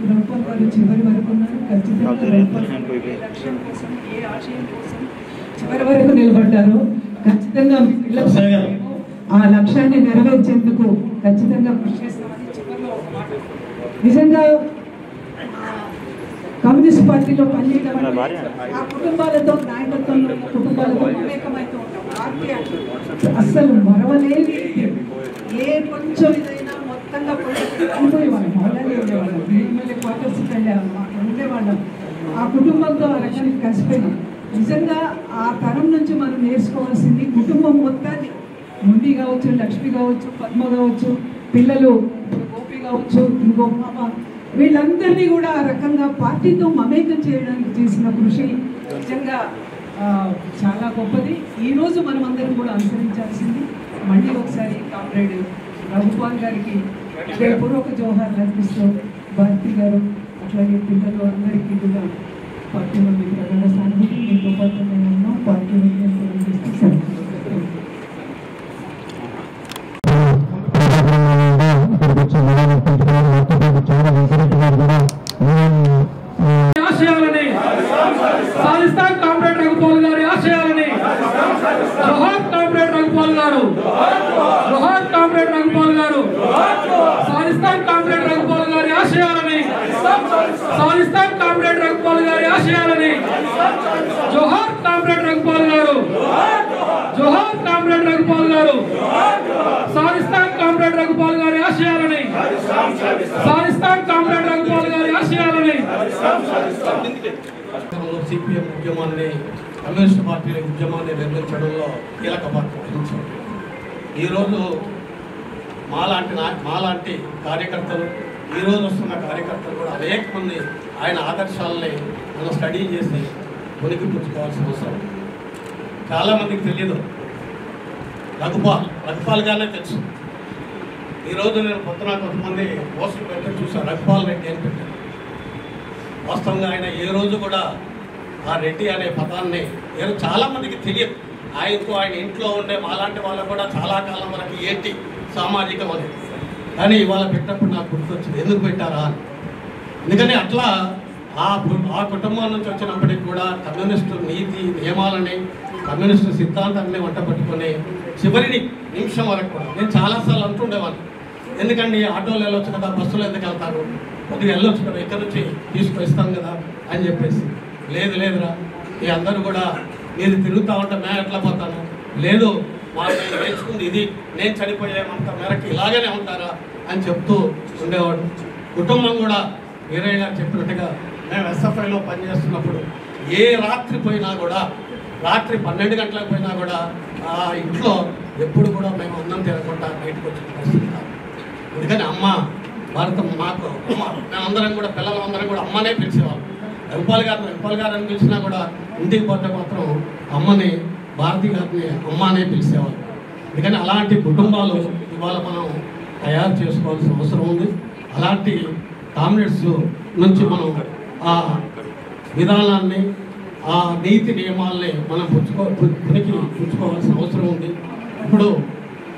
రఘుపాల్ గారు చివరి వరకు ఉన్నారు. ఖచ్చితంగా లక్ష్యం కోసం, ఏ ఆశయం కోసం చివరి వరకు నిలబడ్డారు. ఖచ్చితంగా ఆ లక్ష్యాన్ని నెరవేర్చేందుకు ఖచ్చితంగా కృషి చేస్తామని చివరిలో నిజంగా కమ్యూనిస్ట్ పార్టీలో పనిచేయడం ఆ కుటుంబాలతో, నాయకత్వంలో కుటుంబాలతో మమేకమైతే ఉంటాం. పార్టీ అస్సలు మరవలేని ఏ కొంచెం ఇదైనా మొత్తంగా పోయేవాళ్ళం. వాళ్ళని ఉండేవాళ్ళం, ఎమ్మెల్యే క్వార్టర్స్కి వెళ్ళేవాళ్ళం, అక్కడ ఉండేవాళ్ళం. ఆ కుటుంబంతో ఆ రకానికి కలిసిపోయినాం. నిజంగా ఆ తరం నుంచి మనం నేర్చుకోవాల్సింది కుటుంబం మొత్తాన్ని, ముండి కావచ్చు, లక్ష్మి కావచ్చు, పద్మ కావచ్చు, పిల్లలు గోపి కావచ్చు, ఇంకో పాప, వీళ్ళందరినీ కూడా ఆ రకంగా పార్టీతో మమేకం చేయడానికి చేసిన కృషి నిజంగా చాలా గొప్పది. ఈరోజు మనం అందరం కూడా అనుసరించాల్సింది. మళ్ళీ ఒకసారి కామ్రేడ్ రఘుపాల్ గారికి హృదయపూర్వక జోహార్లు అర్పిస్తూ, భారతి గారు అట్లాగే పిల్లలు అందరికీ కూడా పార్టీలో మీ ప్రజల సానుభూతి గొప్పతనం ఉన్నాం. పార్టీ ఆశయాలని సాధిస్తాం. కామ్రేడ్ రఘుపాల్ గారి ఆశయాలని జోహార్ కామ్రేడ్ రఘుపాల్ గారు, జోహార్ కామ్రేడ్ రఘుపాల్ గారు. సాధిస్తాం కామ్రేడ్ రఘుపాల్ గారి ఆశయాలని, సాధిస్తాం కామ్రేడ్ రఘుపాల్ గారి ఆశయాలని. జోహార్ కామ్రేడ్ రఘుపాల్ గారు, జోహార్ కామ్రేడ్ రఘుపాల్ గారు. సాధిస్తాం కామ్రేడ్ రఘుపాల్ గారి ఆశయాలని, సాధిస్తాం కామ్రేడ్ రఘుపాల్ గారి ఆశయాలని. సిపిఎం ఉద్యమాన్ని, కమ్యూనిస్ట్ పార్టీల ఉద్యమాన్ని నిర్మించడంలో కీలక పాత్ర వహించారు. ఈరోజు మాలాంటి కార్యకర్తలు, ఈరోజు వస్తున్న కార్యకర్తలు కూడా అనేక మంది ఆయన ఆదర్శాలని మనం స్టడీ చేసి ఉనికి పుచ్చుకోవాల్సిన అవసరం. చాలామందికి తెలియదు రఘుపాల్ గానే తెలుసు. ఈరోజు నేను పొద్దున కొంతమంది పోస్టులు పెట్టి చూసాను, రఘుపాల్ రెడ్డి అని పెట్టాను. వాస్తవంగా ఆయన ఏ రోజు కూడా ఆ రెడ్డి అనే పదాన్ని చాలామందికి తెలియదు. ఆయనకు ఆయన ఇంట్లో ఉండే మాలాంటి వాళ్ళకు కూడా చాలా కాలం వరకు ఏంటి సామాజికం అని. కానీ ఇవాళ పెట్టినప్పుడు నాకు గుర్తొచ్చింది, ఎందుకు పెట్టారా అని. ఎందుకని అట్లా ఆ కుటుంబం నుంచి వచ్చినప్పటికి కూడా కమ్యూనిస్టు నీతి నియమాలని, కమ్యూనిస్టు సిద్ధాంతాన్ని వంట పట్టుకొని చివరి నిమిషం వరకు కూడా నేను చాలాసార్లు అంటుండేవాడిని, ఎందుకండి ఆటోలు వెళ్ళొచ్చు కదా, బస్సులు ఎందుకు వెళ్తారు, కొద్దిగా వెళ్ళొచ్చు కదా, ఇక్కడ నుంచి తీసుకొస్తాం కదా అని చెప్పేసి. లేదురా, మీ అందరూ కూడా మీరు తిరుగుతూ ఉంటే మేము ఎట్లా పోతాను, లేదు వాళ్ళు నేర్చుకుంది ఇది, నేను చనిపోయేమంత మేరకు ఇలాగనే ఉంటారా అని చెప్తూ ఉండేవాడు. కుటుంబం కూడా వీరయ్య గారు చెప్పినట్టుగా మేము ఎస్ఎఫ్ఐలో పనిచేస్తున్నప్పుడు ఏ రాత్రి పోయినా కూడా, రాత్రి 12 గంటలకు పోయినా కూడా ఆ ఇంట్లో ఎప్పుడు కూడా మేము అన్నం తినకుండా బయటకు వచ్చిన పరిస్థితి కాదు. ఎందుకని అమ్మ భారతం మాకు అమ్మ, మేమందరం కూడా పిల్లలందరం కూడా అమ్మనే పిలిచేవాళ్ళం. రఘుపాల్ గారు అని పిలిచినా కూడా ఇంటికి పోతే మాత్రం అమ్మని, భారతి గారిని అమ్మనే పిలిచేవాళ్ళు. అందుకని అలాంటి కుటుంబాలు ఇవాళ మనం తయారు చేసుకోవాల్సిన అవసరం ఉంది. అలాంటి కామ్రేడ్స్ నుంచి మనం ఆ విధానాన్ని, ఆ నీతి నియమాల్ని మనం పుచ్చుకోవాల్సిన అవసరం ఉంది. ఇప్పుడు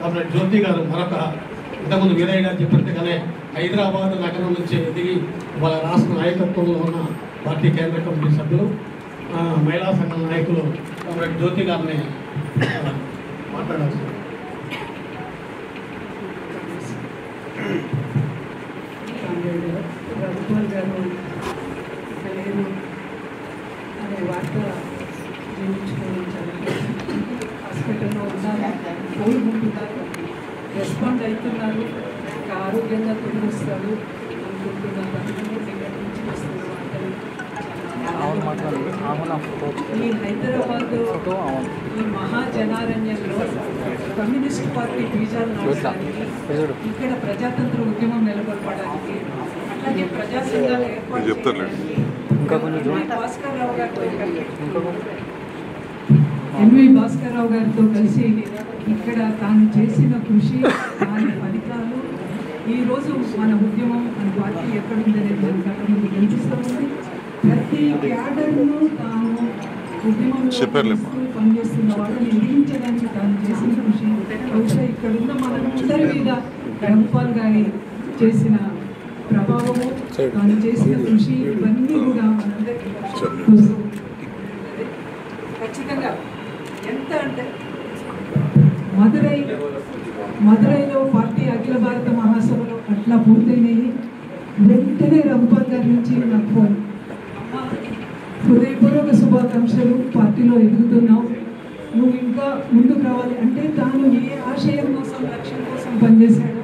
కామ్రేడ్ జ్యోతి గారు మరొక ఇంతకుముందు వీరయ్య గారు చెప్పినట్టుగానే హైదరాబాద్ నగరం నుంచి ఎదిగి వాళ్ళ రాష్ట్ర నాయకత్వంలో ఉన్న పార్టీ కేంద్ర కమిటీ సభ్యులు, మహిళా సంఘం నాయకులు కామ్రేడ్ జ్యోతి గారిని మాట్లాడాల్సింది. రఘుపాల్ గారు లేరు అనే వార్త జీవించుకోవడం చాలా హాస్పిటల్లో ఉన్నారు, కోలుకుంటున్నారు, రెస్పాండ్ అవుతున్నారు, ఆరోగ్యంగా తిరిగి వస్తారు అనుకుంటున్నారు. ఈ హైదరాబాద్ ఈ మహాజనారణ్యంలో కమ్యూనిస్ట్ పార్టీ బీజాలు నాటడానికి, ఇక్కడ ప్రజాతంత్ర ఉద్యమం నిలబడడానికి, అలాగే ప్రజా సంఘాలు ఏర్పాటు ఎంవి భాస్కర్రావు గారితో కలిసి ఇక్కడ తాను చేసిన కృషి, దాని ఫలితాలు ఈరోజు మన ఉద్యమం, మన పార్టీ ఎక్కడుందనేది మన కళ్ళ ముందు కనిపిస్తూ ఉంది. ప్రతి క్యాడర్ను తాను ఉద్యమంలో పనిచేస్తున్న వాళ్ళని ఎదిరించడానికి తాను చేసిన కృషి బహుశా ఇక్కడున్న మనందరి మీద రఘుపాల్ గారి చేసిన ప్రభావము తాను చేసిన కృషి ఇవన్నీ కూడా మనందరికీ తెలుసు. ఖచ్చితంగా ఎంత అంటే మదురైలో పార్టీ అఖిల భారత మహాసభలో అట్లా పూర్తయినాయి. వెంటనే రఘుపాల్ గారి నుంచి నాకు ఫోన్, హృదయపూర్వక శుభాకాంక్షలు, పార్టీలో ఎదుగుతున్నావు, నువ్వు ఇంకా ముందుకు రావాలి అంటే తాను ఏ ఆశయం కోసం లక్ష్యం కోసం పనిచేశాడో,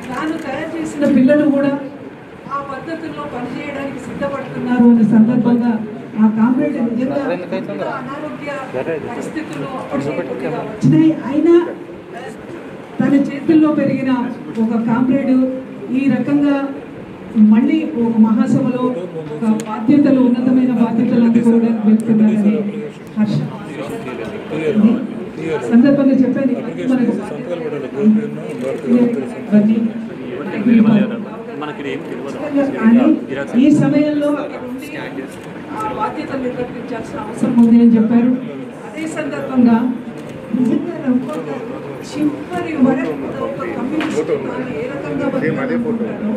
తాను తయారు చేసిన పిల్లలు కూడా ఆ పద్ధతుల్లో పనిచేయడానికి సిద్ధపడుతున్నారు అనే సందర్భంగా ఆ కామ్రేడ్ నిజంగా అనారోగ్య పరిస్థితుల్లో అప్పటికే వచ్చినాయి. అయినా తన చేతుల్లో పెరిగిన ఒక కామ్రేడ్ ఈ రకంగా మళ్ళీ ఒక మహాసభలో ఒక బాధ్యతలు, ఉన్నతమైన బాధ్యతలు అందుకోవడానికి వెళ్తున్నారని హర్షం సందర్భంగా చెప్పాను. ఈ సమయంలో బాధ్యతలు నిర్వర్తించాల్సిన అవసరం ఉంది అని చెప్పారు. అదే సందర్భంగా నిజంగా రఘుపాల్ గారు చివరి వరకు ఒక కమ్యూనిస్ట్ ఏ రకంగా బతకాలనుకుంటారో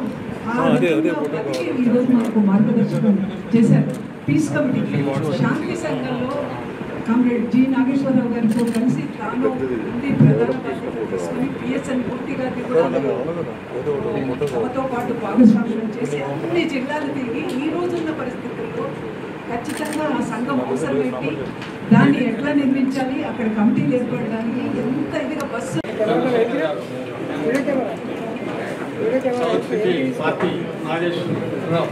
ఈరోజు మనకు మార్గదర్శకం చేశారు. పీస్ కమిటీ శాంతి సంఘంలో కామ్రేడ్ జి నాగేశ్వరరావు గారితో కలిసి తాను ఉండి ప్రధాన బాధ్యత తీసుకుని పిఎస్ఎన్ పూర్తి గారిని కూడా తమతో పాటు భాగస్వామ్యం చేసి అన్ని జిల్లాలు తిరిగి ఈ రోజున్న పరిస్థితుల్లో ఖచ్చితంగా ఆ సంఘం అవసరమైంది, దాన్ని ఎట్లా నిర్మించాలి, అక్కడ కమిటీలు ఏర్పడడానికి ఎంత ఇదిగా బస్సు పార్టీ నాగేశ్వరరావు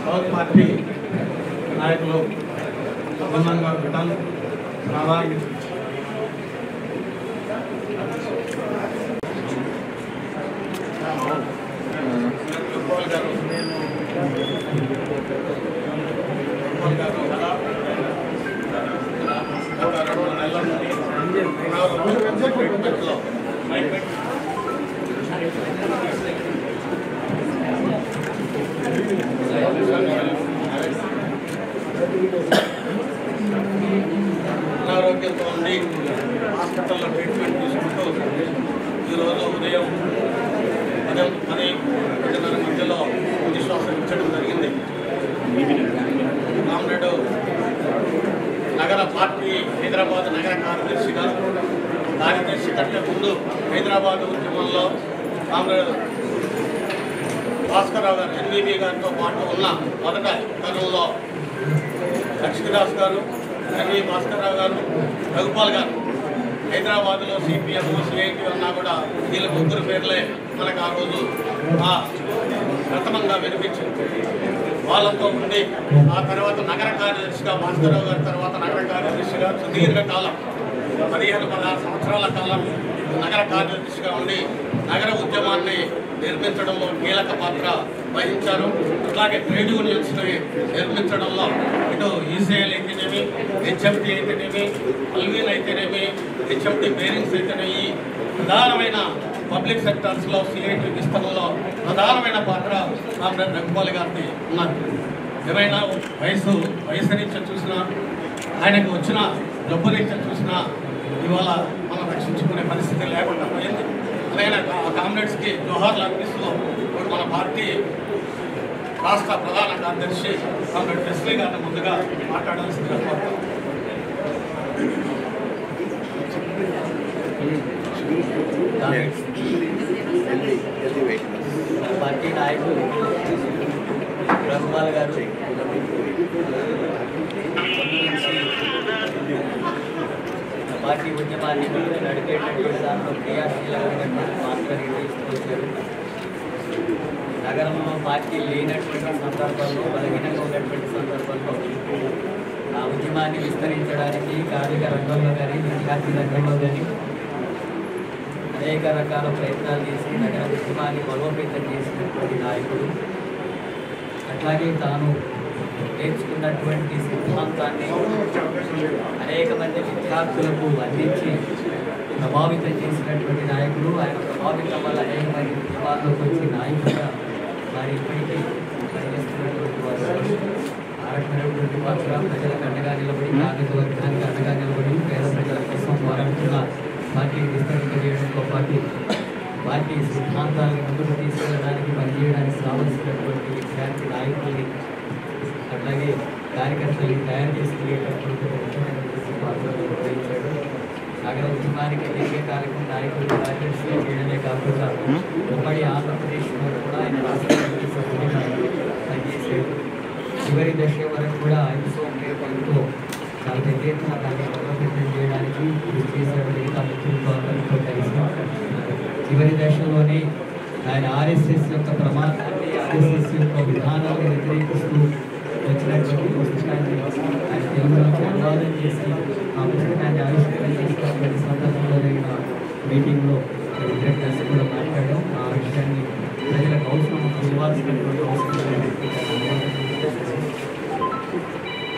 సౌత్ పార్టీ నాయకులు సంబంధంగా విధానం రావాలి. అనారోగ్యంతో ఉండి హాస్పిటల్లో ట్రీట్మెంట్ తీసుకుంటూ ఈరోజు ఉదయం 10-10:30 మధ్యలో విశ్వాసం ఇచ్చడం జరిగింది. కామ్రేడ్ నగర పార్టీ హైదరాబాద్ నగర కార్యదర్శి కంటే ముందు హైదరాబాద్ ఉద్యమంలో కామ్రేడ్ భాస్కర్రావు గారు ఎన్వీబీ గారితో పాటు ఉన్న మొదట తరంలో లక్ష్మీదాస్ గారు, ఎన్వీ భాస్కర్రావు గారు, రఘుపాల్ గారు హైదరాబాద్లో సిపిఎం, సిఐటి అన్నా కూడా వీళ్ళ ముగ్గురు పేర్లే మనకు ఆ రోజు ప్రథమంగా వినిపించింది. వాళ్ళతో ఉండి ఆ తర్వాత నగర కార్యదర్శిగా భాస్కర్రావు గారి తర్వాత నగర కార్యదర్శిగా సుదీర్ఘకాలం 15-16 సంవత్సరాల కాలం నగర కార్యదర్శిగా ఉండి నగర ఉద్యమాన్ని నిర్మించడంలో కీలక పాత్ర వహించారు. అలాగే ట్రేడ్ యూనియన్స్ని నిర్మించడంలో ఇటు ఈసీఎల్ అయితేనేమి, హెచ్ఎంటీ అయితేనేమి, అల్వీన్ అయితేనేమి, హెచ్ఎంటీ బేరింగ్స్ అయితేనేమి ప్రధానమైన పబ్లిక్ సెక్టర్స్లో సిఐటి విస్తరణలో ప్రధానమైన పాత్ర కామ్రేడ్ రఘుపాల్ గారిని ఉన్నారు. ఏమైనా వయసు రీత్యా చూసినా, ఆయనకు వచ్చిన జబ్బు రీత్యా చూసినా ఇవాళ మనం రక్షించుకునే పరిస్థితి లేకుండా పోయింది. అలాగే ఆ కామ్రేడ్స్కి జోహార్లు అర్పిస్తూ ఇప్పుడు మన పార్టీ రాష్ట్ర ప్రధాన కార్యదర్శి కామ్రేడ్ వెస్లీ గారిని ముందుగా మాట్లాడాల్సిందిగా కోరుతాం. పార్టీ నాయకులు రఘుపాల్ గారు పార్టీ ఉద్యమాన్ని నడిపేటటువంటి దాంట్లో క్రియాశీలకంగా పాత్ర తీసుకొచ్చారు. నగరంలో పార్టీ లేనటువంటి సందర్భంలో, బలహీనంగా ఉన్నటువంటి సందర్భంలో ఆ ఉద్యమాన్ని విస్తరించడానికి కార్మిక రంగంలో కానీ, విద్యార్థి రంగంలో కానీ అనేక రకాల ప్రయత్నాలు చేసి నగర ఉద్యమాన్ని బలోపేతం చేసినటువంటి నాయకుడు. అట్లాగే తాను నేర్చుకున్నటువంటి సిద్ధాంతాన్ని అనేక మంది విద్యార్థులకు అందించి ప్రభావితం చేసినటువంటి నాయకుడు. ఆయన ప్రభావితం వల్ల అనేక మంది ఉద్యమాల్లోకి వచ్చి నాయకుడిగా మరి ఇప్పటికీ పనిచేస్తున్నటువంటి వారు. రకమైనటువంటి పక్షుల ప్రజలకు అండగా నిలబడి కార్మిక వర్గానికి అండగా నిలబడి పేద ప్రజల కోసం పోరాడుతున్న పార్టీని విస్తరింపజేయడంతో పాటు పార్టీ సిద్ధాంతాలను ముందుకు తీసుకెళ్ళడానికి పనిచేయడానికి కావలసినటువంటి విద్యార్థి నాయకుల్ని అట్లాగే కార్యకర్తల్ని తయారు చేసుకునేటటువంటి ముఖ్యమైనటువంటి పాత్రలు నిర్వహించాడు. నగర ఉద్యమానికి దీర్ఘకాలిక నాయకులు కార్యదర్శిగా చేయడమే కాకుండా ఉమ్మడి ఆంధ్రప్రదేశ్లో కూడా ఆయన రాష్ట్ర సభ్యులుగా పనిచేశాడు. చివరి దశ వరకు కూడా ఆయనతో పేపర్తో చాలా పెద్ద ఎత్తున దాన్ని బలోపేతం చేయడానికి కృషి చేశాడు. మిగతా మిత్రులతో అందరితో కలిసి చివరి దశలోనే ఆయన ఆర్ఎస్ఎస్ యొక్క ప్రమాదాన్ని ఆర్ఎస్ఎస్ యొక్క విధానాన్ని వ్యతిరేకిస్తూ వచ్చినటువంటి పుస్తకాన్ని ఆయన తెలుగులోకి అనువాదం చేసి ఆ పుస్తకాన్ని ఆవిష్కరణ చేసినటువంటి సందర్భంలో జరిగిన మీటింగ్లో ఇద్దరు కలిసి కూడా మాట్లాడాం. ఆ విషయాన్ని ప్రజలకు అవసరం ఇవ్వాల్సినటువంటి అవసరం.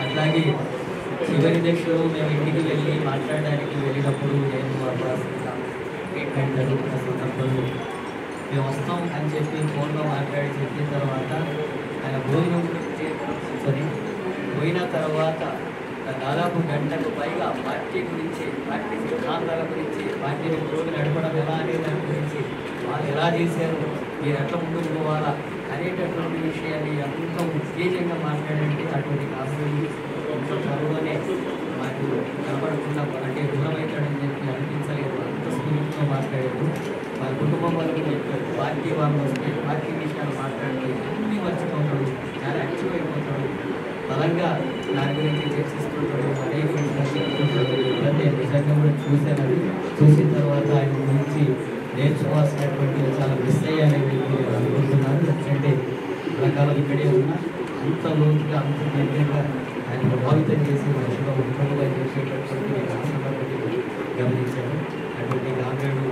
అట్లాగే చివరి దశలో మేము ఇంటికి వెళ్ళి మాట్లాడడానికి వెళ్ళినప్పుడు నేను ట్రీట్మెంట్ జరుగుతున్న సందర్భంలో మేము వస్తాం అని చెప్పి ఫోన్లో మాట్లాడి చెప్పిన తర్వాత ఆయన భోజనం గురించి కూర్చొని పోయిన తర్వాత దాదాపు గంటకు పైగా పార్టీ గురించి, పార్టీ సిద్ధాంతాల గురించి, పార్టీని ముందుకు నడపడం ఎలా అనే దాని గురించి, వాళ్ళు ఎలా చేశారు, మీరు ఎట్లా ముందుకు పోవాలా అనేటటువంటి విషయాన్ని ఎంతో ఉత్తేజంగా మాట్లాడంటే అటువంటి కారణం ఇంత త్వరలోనే మాకు కనపడకుండా అంటే దూరం అవుతాడని చెప్పి అనిపించలేదు. అంత స్ఫూర్తితో మాట్లాడారు. వాళ్ళ కుటుంబం వాళ్ళకి చెప్పారు, పార్టీ వాళ్ళు వస్తే పార్టీ విషయాలు మాట్లాడితే అన్నీ మర్చిపోతాడు, చాలా యాక్టివ్ అయిపోతాడు, బలంగా దాని గురించి చర్చిస్తుంటాడు, అనేక విషయాలు చెప్తుంటాడు. నేను నిజంగా కూడా చూశానని చూసిన తర్వాత ఆయన గురించి నేర్చుకోవాల్సినటువంటి చాలా మిస్ అయ్యానని నేను అనుకుంటున్నాను. ఎందుకంటే రకాలు ఇక్కడే ఉన్నా అంత లోతుగా అంత దగ్గరగా ఆయన ప్రభావితం చేసి మనుషులో ఉద్యోగంగా చేసేటటువంటి రాష్ట్రాన్ని గమనించాను. అటువంటి గాంధీడు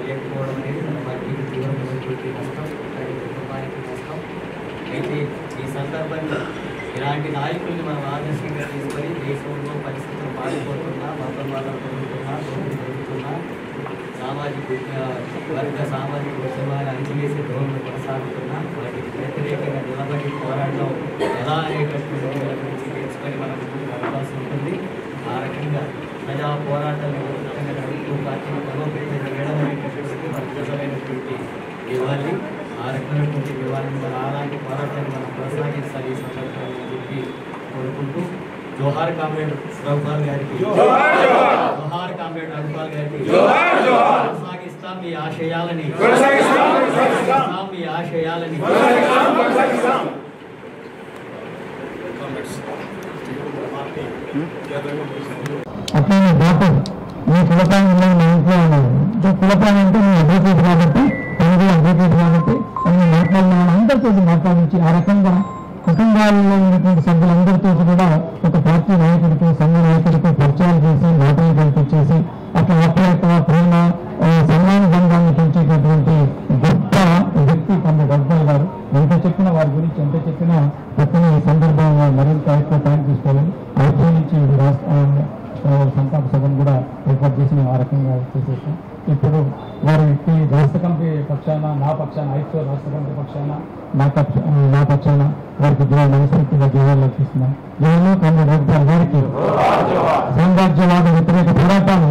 లేకపోవడం అనేది మన పార్టీకి తీవ్రమైనటువంటి నష్టం, అలాగే కుటుంబానికి నష్టం. అయితే ఈ సందర్భంగా ఇలాంటి నాయకుల్ని మనం ఆదర్శంగా తీసుకొని దేశంలో పరిస్థితులు మారిపోతున్నా, మతవాదం పెరుగుతున్నా, దోపిడీ పెరుగుతున్నా, సామాజిక ఉద్యమాలు అణిచివేసే ధోరణులు కొనసాగుతున్నా, వాటికి వ్యతిరేకంగా నిలబడి పోరాటం ఎలా అనేటటువంటి గురించి తెలుసుకొని మనం ముందుకు నడపాల్సి ఉంటుంది. ఆ రకంగా ప్రజా పోరాటాన్ని ఉచితంగా నడుపుతూ పార్టీని బలోపేతం చేయడం అనేటటువంటి అద్భుతమైనటువంటి ఇవ్వాలి. ఆ రకమైనటువంటి ఇవ్వాలని మన అలాంటి పోరాటాన్ని మనం కొనసాగించాలి ఈ సందర్భంగా అని చెప్పి కోరుకుంటూ జోహార్ కామ్రేడ్ రఘుపాల్ గారికి, జోహార్ కామ్రేడ్ రఘుపాల్ గారికి, కొనసాగిస్తాం మీ ఆశయాలని, మీ ఆశయాలని. అట్లనే డాక్టర్ మీ కులపాయం మా ఇంట్లో ఉన్నది. కులపాయం అంటే మీ అడ్వకేట్ కాబట్టి, తనది అడ్వకేట్ కాబట్టి అన్ని మాట్లాడిన అందరితో మాట్లాడించి ఆ రకంగా కుటుంబాల్లో ఉన్నటువంటి సభ్యులందరితో కూడా ఒక పార్టీ నాయకుడికి, సంఘ నాయకుడికి పరిచయాలు చేసి మాటలు కల్పించేసి అట్లా ఆప్యాయత, ప్రేమ, సన్మాన బంధాన్ని పెంచేటటువంటి గొప్ప వ్యక్తి కామ్రేడ్ రఘుపాల్ గారు. ఎంత చెప్పినా వారి గురించి ఎంత చెప్పినా పక్కన ఈ సందర్భంగా మరింత ఎక్కువ టైం తీసుకోవాలని ఐపీ నుంచి సంతాప సభను కూడా ఏర్పాటు చేసి మేము ఆ రకంగా చేసేసాం. ఇప్పుడు వారికి రాష్ట్ర కమిటీ పక్షాన, నా పక్షాన, ఐక్యో రాష్ట్ర కమిటీ పక్షాన, నా పక్షాన వారికి మనస్ఫూర్తిగా జవాబులు అర్పిస్తున్నాం. జగన్ కామ్రేడ్ రఘుపాల్ గారికి సామ్రాజ్యవాద వ్యతిరేక పోరాటాలు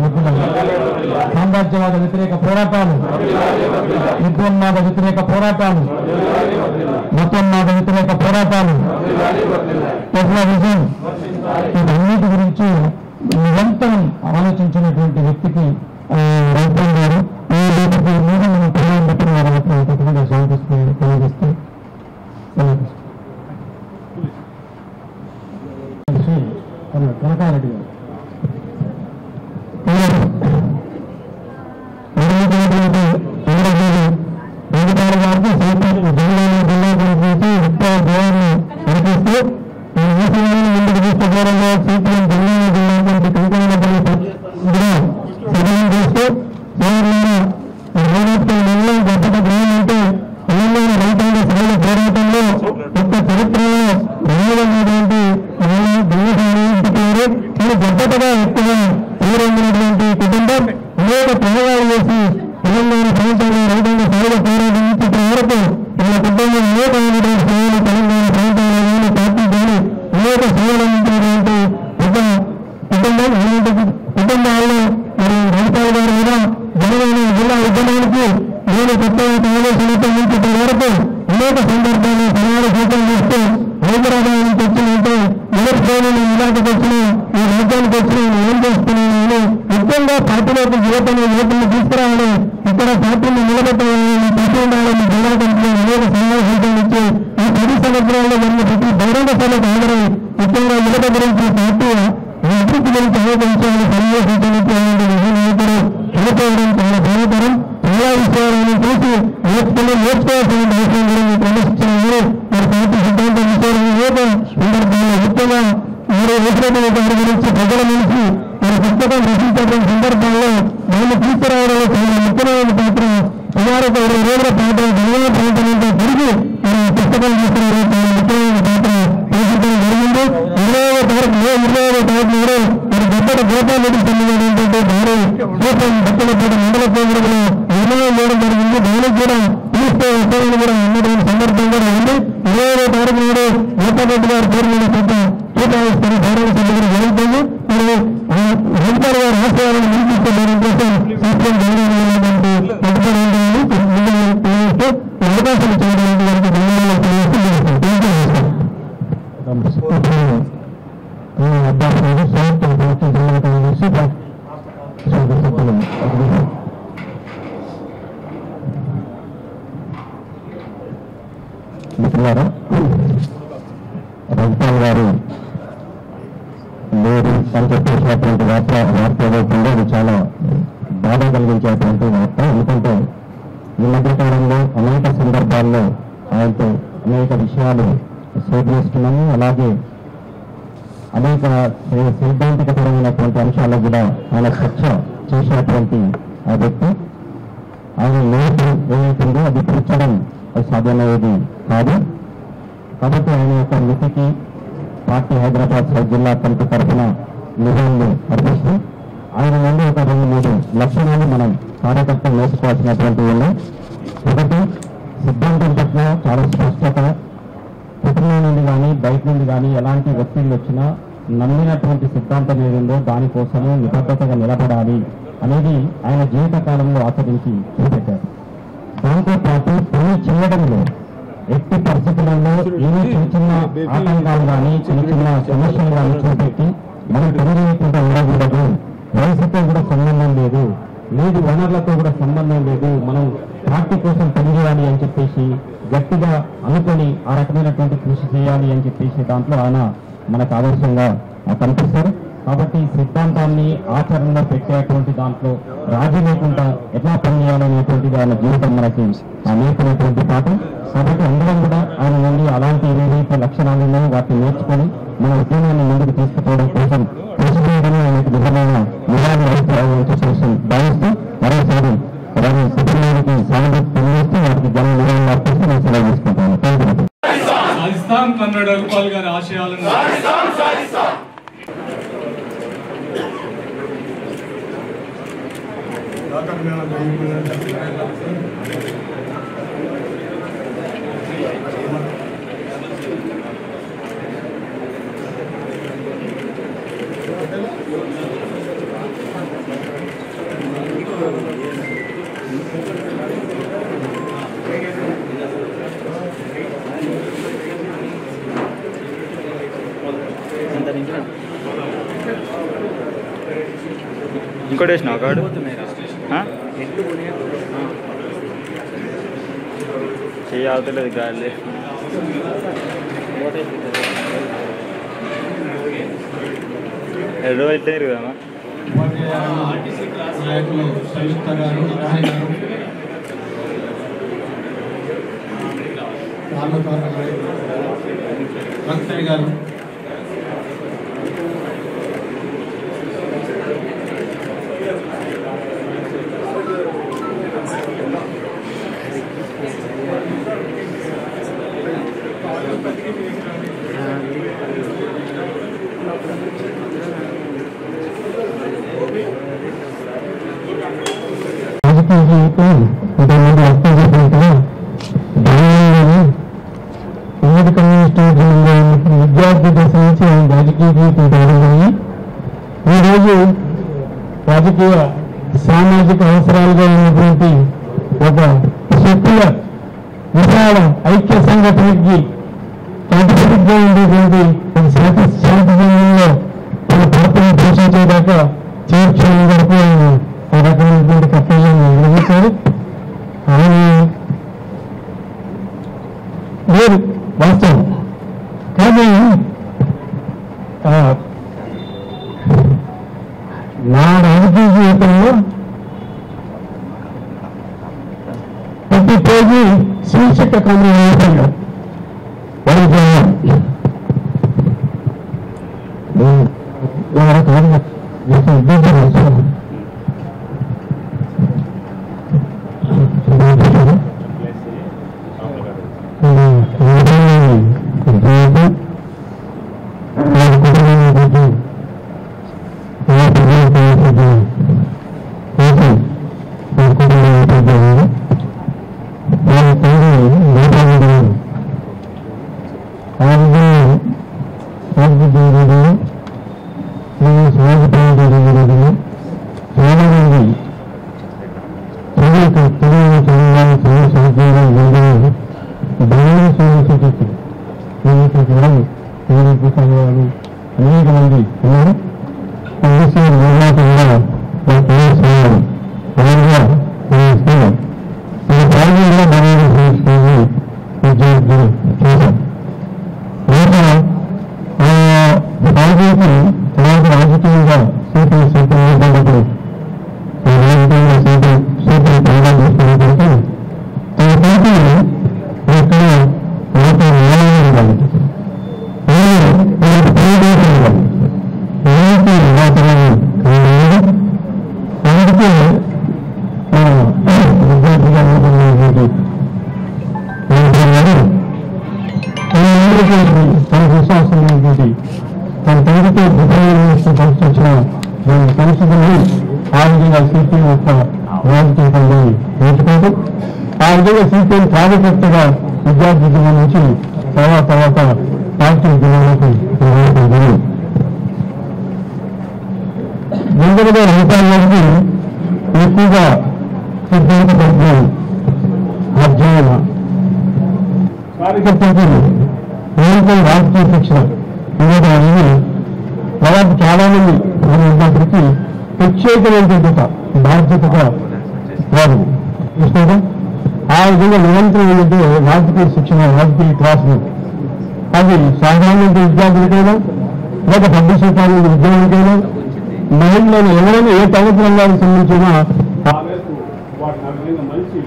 సామ్రాజ్యవాద వ్యతిరేక పోరాటాలు, విద్యోన్మాద వ్యతిరేక పోరాటాలు, మతోన్మాద వ్యతిరేక పోరాటాలు, టెక్నాలజీ వీటన్నిటి గురించి నిరంతరం ఆలోచించినటువంటి వ్యక్తికి రఘుపాల్ గారు ఈ లేఖకి మీద మనం ప్రధానమంత్రి వారి తప్పకుండా తెలియజేస్తూ కనకారెడ్డి గారు రఘుపాల్ గారికి జిల్లా గురించి ఎక్కువ గౌరవాన్ని అనిపిస్తూ ముందుకు తీసుకుపోవడంలో సిపిఎం జిల్లా సహాయం చేస్తూ గొప్ప గ్రామం అంటే తెలంగాణ రైతాంగ సభల పోరాటంలో కొత్త చరిత్రలో రాయమైనటువంటి పేరు చాలా గొప్పగా ఎక్కువగా పేరొందినటువంటి కుటుంబం అనేక ప్రయోగాలు చేసి తెలంగాణ ప్రాంతంలో రైతాంగ సభల పోరాటం నుంచి ఇప్పటి వరకు వాళ్ళ కుటుంబం అనేకమైనటువంటి సేవలు తెలంగాణ ప్రాంతంలో కానీ పార్టీ కానీ కుటుంబాల్లో మరి రాజపాల్ గారు కూడా జనగామ జిల్లా ఉద్యమానికి నేను కొత్తగా సమావేశాలతో నుంచి వరకు అనేక సందర్భాల్లో సమాన సూచనలు చేస్తూ హైదరాబాద్ నుంచి వచ్చినంటే ఎవరి శ్రేణులు ఇలాంటికి వచ్చినా ఈ రాజ్యానికి వచ్చినా నేను ఏం చేస్తున్నాను ముఖ్యంగా పార్టీలోకి యువతను తీసుకురావడం ఇక్కడ పార్టీని నిలబెట్టాలని ప్రతి ఉండాలని జిల్లా కమిటీ అనేక సమావేశాలు ఇచ్చి ఈ 10 సంవత్సరాల్లో జరిగిన ప్రతి బహిరంగ సభకు హాజరై ముఖ్యంగా యువత గురించి పార్టీ అభివృద్ధి గురించి ఆలోచించాలని సన్నివేశించడానికి నాయకుడు చనిపోవడం చాలా బాధాకరం. చాలా విషయాలను చూసి నేర్చుకోవాల్సిన అవసరం గురించి ప్రదర్శించాలని మరి పార్టీ సిద్ధాంతం విషయాలను అనేక సందర్భాల్లో ముఖ్యంగా మీరు వేసినటువంటి వారి గురించి ప్రజల నుంచి మరి పుస్తకం రచించడం సందర్భాల్లో దాన్ని తీసుకురావడంలో చాలా ముఖ్యమైన పాత్ర సుమారు 20 రోజుల పాటు జిల్లా ప్రాంతంలో తిరిగి మరి పుస్తకం తీసుకురావడం చాలా ముఖ్యమైన పాత్ర పోషించడం జరిగింది. 20వ తారీఖు నాడు మరి గొప్ప గోపాలరెడ్డి సంబంధించినటువంటి భారీ సూపం బట్టలపేట మండల కేంద్రంలో నిర్ణయం చేయడం జరిగింది. దానికి కూడా తీస్తే విషయాన్ని కూడా అన్నటువంటి సందర్భం కూడా ఉంది. 20వ తారీఖు నాడు గోపాలరెడ్డి గారి పేరు మీద పెద్ద కేటాయిస్తారు భారత సభ్యులు జరుగుతుంది. మరి రాజపాల్ గారి ఆశయాలను నిలిపిస్తున్న కోసం శాస్త్రం జరగాలనేటువంటి అవకాశం చేయడానికి వారికి మిత్రులారా, రాజపాల్ గారు లేరు అని చెప్పేసినటువంటి వార్త ఏదైతుందో అది చాలా బాధ కలిగించేటువంటి వార్త. ఎందుకంటే ఈ మధ్యకాలంలో అనేక సందర్భాల్లో ఆయనతో అనేక విషయాలు సేకరిస్తున్నాము. అలాగే అనేక సైద్ధాంతికపరమైనటువంటి అంశాలు కూడా ఆయన చర్చ చేసినటువంటి ఆ వ్యక్తి. ఆయన నేర్పు ఏమవుతుందో అది తీర్చడం అది సాధ్యమయ్యేది కాదు. కాబట్టి ఆయన యొక్క మితికి పార్టీ హైదరాబాద్ సౌత్ జిల్లా కమిటీ తరఫున నిధులను అర్పిస్తూ ఆయన నుండి ఒక 2-3 లక్షణాలు మనం కార్యకర్తలు నేర్చుకోవాల్సినటువంటివి ఉన్నాయి. ఒకటి, సిద్ధాంతం పట్ల చాలా స్పష్టత, కుటుంబం నుండి కానీ బయట నుండి కానీ ఎలాంటి ఒత్తిళ్ళు వచ్చినా నమ్మినటువంటి సిద్ధాంతం ఏదిందో దానికోసము నిబద్ధతగా నిలబడాలి అనేది ఆయన జీవిత కాలంలో ఆచరించి చూపెట్టారు. దాంతో పాటు పని చేయడంలో ఎట్టి పరిస్థితులలో ఏమీ చిన్న చిన్న ఆటంకాలు కానీ చిన్న చిన్న సమస్యలు కానీ చూపెట్టి మనం పనిచేయకుండా ఉండకూడదు. వయసుతో కూడా సంబంధం లేదు, వనరులతో కూడా సంబంధం లేదు, మనం పార్టీ కోసం పనిచేయాలి అని చెప్పేసి గట్టిగా అనుకొని ఆ రకమైనటువంటి కృషి చేయాలి అని చెప్పేసి దాంట్లో ఆయన మనకు ఆదర్శంగా కనిపిస్తారు. కాబట్టి సిద్ధాంతాన్ని ఆచరణలో పెట్టేటువంటి దాంట్లో రాజీ లేకుండా ఎట్లా పనిచేయాలనేటువంటిది ఆయన జీవితం మనకి నేర్పినటువంటి పాఠం. కాబట్టి అందరం కూడా ఆయన నుండి అలాంటి ఏదైతే లక్షణాలు ఉన్నాయో వాటిని నేర్చుకొని మన ఉద్యమాన్ని ముందుకు తీసుకుపోవడం కోసం కృషి చేయడమే ఆయనకు నిజమైన నిరాశ భావిస్తూ మరోసారి కుటుంబానికి సానుభూతి తెలియజేస్తూ వాటికి జన నిరాశ అర్పిస్తూ నేను సెలవు తీసుకుంటాను. రాజస్థాన్ కన్నడ రఘుపాల్ గారి ఆశయాలను ఇంకోటి వేసినావు కార్డు చెయ్యి అవుతలేదు గాలి ఎడో అయితే కదమ్మా. నాయకులు సంయుక్త గారు, వెంకటయ్య గారు, రాజకీయ జీవితం ఇంతకుముందు వ్యక్తం చేసినట్టుగా ఉమ్మడి కమ్యూనిస్ట్ ఉద్యమంలో ఉన్నప్పుడు విద్యార్థి దశ నుంచి ఆయన రాజకీయ జీవితం ప్రారంభమై ఈరోజు రాజకీయ సామాజిక అవసరాలుగా ఉన్నటువంటి ఒక సెక్యులర్ విశాల ఐక్య సంఘటనకి ప్రాతిపదికగా ఉండేటువంటి ఒక శాంతిలో తన పాత్రను పోషించేదాకా చేర్చడం వరకు ఆయన ఆ రకమైనటువంటి కర్తవ్యాన్ని నిర్వహించారు. ఆయన లేదు వాస్తవం. కానీ నా రాజకీయ జీవితంలో ప్రతి పేజీ శీర్షిక కమ్యూనికేషన్ అనేక మంది ఉన్నారు. రాజకీయంగా సీట్లు సంపాదించినప్పుడు తన విశ్వాసం తన తండ్రితో పరిస్థించిన పరిస్థితుల్ని ఆ విధంగా సిపిఎం యొక్క రాజకీయ పనులను నేర్చుకుంటూ ఆ విధంగా సిపిఎం కార్యకర్తగా విద్యార్థి ఉద్యమం నుంచి తర్వాత పార్టీ ఉద్యమాలకు జనరల్గా రైతాంగానికి ఎక్కువగా సిద్ధాంతపరిచిన అధ్యయన కార్యకర్తలకు నిరంతరం రాజకీయ శిక్షణ ఇవ్వడం అనేది దాదాపు చాలా మంది ఉన్నప్పటికీ ప్రత్యేకమైనటువంటి బాధ్యతగా వారు తీసుకోవడం. ఆ విధంగా నిరంతరం ఏంటంటే రాజకీయ శిక్షణ రాజకీయ క్లాసులు అది సాధారణ విద్యార్థులకైనా లేక పబ్లిక్ సెక్టార్ ఉద్యోగులకైనా మహిళలను ఎవరైనా ఏ తరగతి రంగానికి సంబంధించిన మంచి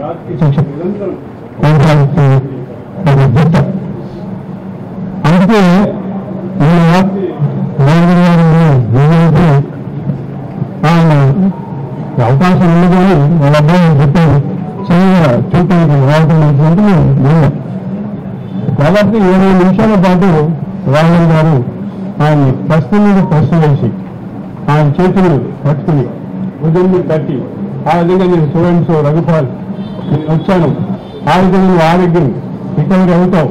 రాజకీయ శిక్షణ నిరంతరం కొనసాగుతుంది. అందుకే ఆయన అవకాశం ఉంది కానీ వాళ్ళ అబ్బాయి చెప్పారు చిన్నగా చూడటానికి రావటం విన్నాం. దాదాపు 20 నిమిషాల పాటు రాహుల్ గారు ఆయన ప్రశ్న మీద ప్రశ్న వేసి ఆయన చేతులు పట్టుకుని ఉదయం తట్టి ఆ విధంగా నేను స్టూడెంట్స్ రఘుపాల్ నేను వచ్చాను, ఆ విధంగా నువ్వు ఆరోగ్యం రికవరీ అవుతావు,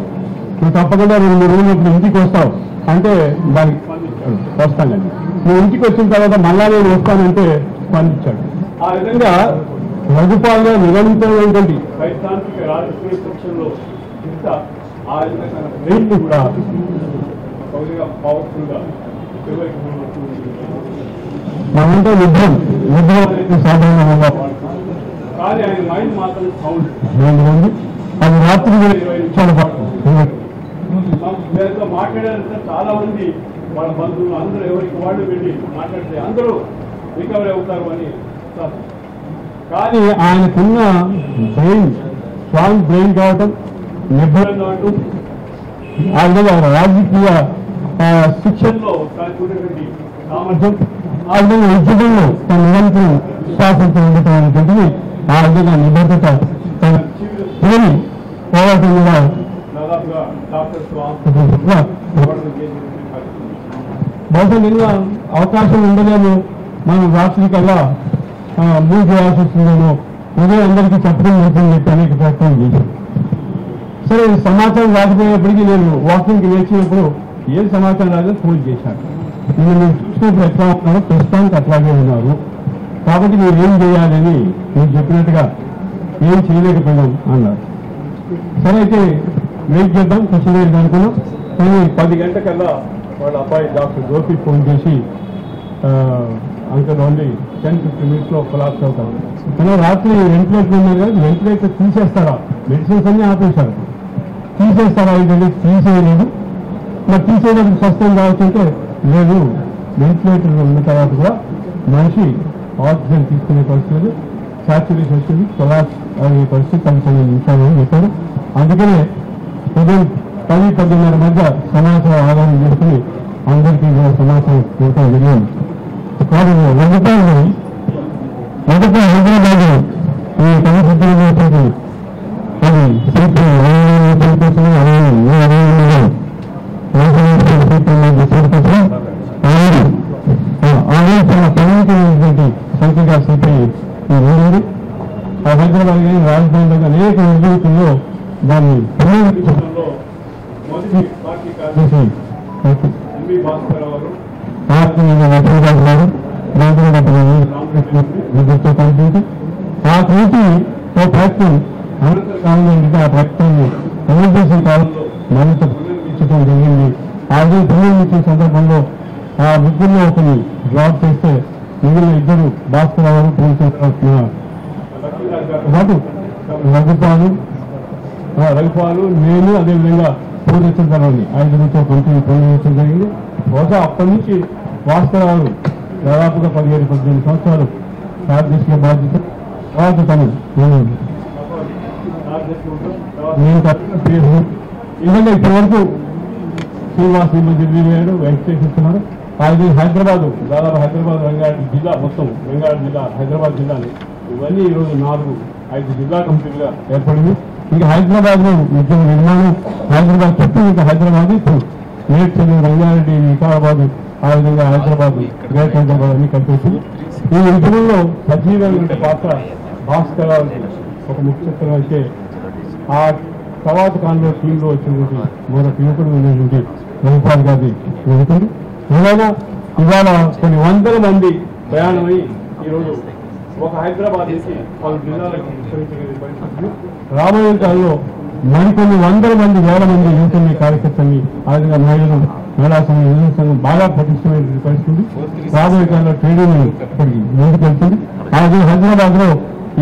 నువ్వు తప్పకుండా 2-3 రోజులు ఇంటికి వస్తావు అంటే దానికి స్పందించాడు. వస్తానండి, నువ్వు ఇంటికి వచ్చిన తర్వాత మళ్ళా నేను వస్తానంటే స్పందించాడు. ఆ విధంగా రఘుపాల్ నిరంతరమైనటువంటి సైద్ధాంతిక రాజకీయ శిక్షణలో ఇంత ఆ విధంగా బ్రెయిన్ కూడా పవర్ఫుల్ గా మనంతా యుద్ధం సాధారణంగా కానీ ఆయన మైండ్ మాత్రం సౌండ్ అది రాత్రి 20 నిమిషాల పాటు మాట్లాడారంటే చాలా మంది వాళ్ళ బంధువులు అందరూ ఎవరికి వాళ్ళు వెళ్ళి మాట్లాడితే అందరూ రికవరీ అవుతారు అని. కానీ ఆయనకున్న బ్రెయిన్ స్ట్రాంగ్ బ్రెయిన్ కావటం, నిర్భరం కావటం, ఆ విధంగా రాజకీయ శిక్షణలో చూడేటువంటి సామర్థ్యం, ఆ విధంగా ఉద్యోగంలో తన నిరంతరం విశ్వాసంతో ఉండటం అనేటువంటిది ఆ విధంగా నిబద్ధత తన చివరి పోరాటం మీద దాదాపుగా బహుశా నిన్న అవకాశం ఉండలేము, మనం రాత్రి కల్లా మూవ్ చేయాల్సి వస్తుందేమో, ఉదయం అందరికీ చెప్పడం లేదని చెప్పి అనేక ప్రయత్నాలు చేశాను. సరే సమాచారం రాకపోయినప్పటికీ నేను వాకింగ్కి వేసినప్పుడు ఏం సమాచారం రాదని ఫోన్ చేశాను. మీరు చూసినప్పుడు ఎట్లా ఉన్నారో ప్రస్తుతానికి అట్లాగే ఉన్నారు. కాబట్టి మీరు ఏం చేయాలని మీరు చెప్పినట్టుగా ఏం చేయలేకపోయినాం అన్నారు. సరే అయితే వెయిట్ చేద్దాం, క్వశ్చన్ వేసి అనుకున్నాం. కానీ 10 గంటకల్లా వాళ్ళ అబ్బాయి డాక్టర్ గోపి ఫోన్ చేసి అంకల్ ఓన్లీ 10-15 minutes కొలాప్స్ అవుతారు. కానీ రాత్రి వెంటిలేటర్ ఉన్నారు కదా, వెంటిలేటర్ తీసేస్తారా, మెడిసిన్స్ అన్నీ ఆపేశారు, తీసేస్తారా ఇదండి, తీసేయలేదు. మరి తీసేయడానికి స్వస్థం కావచ్చంటే లేదు, వెంటిలేటర్ ఉన్న తర్వాత కూడా మనిషి ఆక్సిజన్ తీసుకునే పరిస్థితి, సాచురేషన్ వచ్చింది, కొలాప్స్ అయ్యే పరిస్థితి 10-15 నిమిషాలు చెప్పారు. అందుకనే ఉదయం 10-10:30 మధ్య సమాచారం ఆధారం చేసుకుని అందరికీ సమాచారం ఇవ్వడం జరిగింది. కాదు మొదట హైదరాబాద్ ఈ కమిషన్ అది సంఖ్యగా సిపి ఉంది. హైదరాబాద్ కానీ రాజధానిలో అనేక నిర్వహితుల్లో దాన్ని మొదటి పార్టీ కార్యదర్శి ఎంబీ భాస్కర్ గారు కలిపి ఆ కమిటీ ఓ ప్రయత్నం అనంతర కాలంలో ఆ ప్రయత్నాన్ని ఎమర్జెన్సీ కాలంలో మరింత పునర్మించడం జరిగింది. అది పునర్మించే సందర్భంలో ఆ ముగ్గురులో ఒకరిని డ్రాప్ చేస్తే మిగిలిన ఇద్దరు భాస్కర్ గారు రఘుపాలు నేను అదేవిధంగా పూర్ణచంద్రరావుని 5 కమిటీని పునర్మించడం జరిగింది. బహుశా అప్పటి నుంచి భాస్కర్ గారు దాదాపుగా 17-18 సంవత్సరాలు కార్యదర్శిగా బాధ్యత. తర్వాత తను నేను ఎందుకంటే ఇప్పటి వరకు శ్రీనివాస్ ఈ మధ్య దిగాడు, వెంకటేష్ ఇస్తున్నారు. అది హైదరాబాద్, దాదాపు హైదరాబాద్ రంగారెడ్డి జిల్లా మొత్తం, రంగారెడ్డి జిల్లా, హైదరాబాద్ జిల్లాని ఇవన్నీ ఈరోజు 4-5 జిల్లా కమిటీలుగా ఏర్పడింది. ఇంకా హైదరాబాద్ లో ఉద్యోగ నిర్మాణం, హైదరాబాద్ చుట్టూ ఇంకా హైదరాబాద్ ఇప్పుడు మేడ్చల్, రంగారెడ్డి, వికారాబాద్, ఆ విధంగా హైదరాబాద్, గ్రేట్ హైదరాబాద్ అన్ని కల్పించింది. ఈ ఉద్యమంలో సజీవంగా ఉండే పాత్ర భాస్కర్ ఒక ముఖ్యత్వం అయితే ఆ తర్వాత కాలంలో టీంలో వచ్చినటువంటి మరొక యువకుడు ఉన్నటువంటి రఘుపాల్ గారి జరుగుతుంది. ఏదైనా ఇవాళ కొన్ని వందల మంది ప్రయాణమై ఈరోజు ఒక హైదరాబాద్ నుంచి 4 జిల్లాలకు విస్తరించగలిగే పరిస్థితులు, రాబోయే కాలంలో మరికొన్ని వందల మంది, వేల మంది యువకుల్ని, కార్యకర్తల్ని, ఆ విధంగా మహిళలు, మహిళా సంఘం, యువజన సంఘం బాగా పటిష్టమైన పరిస్థితి. రాబోయే కాలంలో ట్రేడ్ యూనియన్ ఇప్పటికి ముందుకెళ్తుంది. అలాగే హైదరాబాద్ లో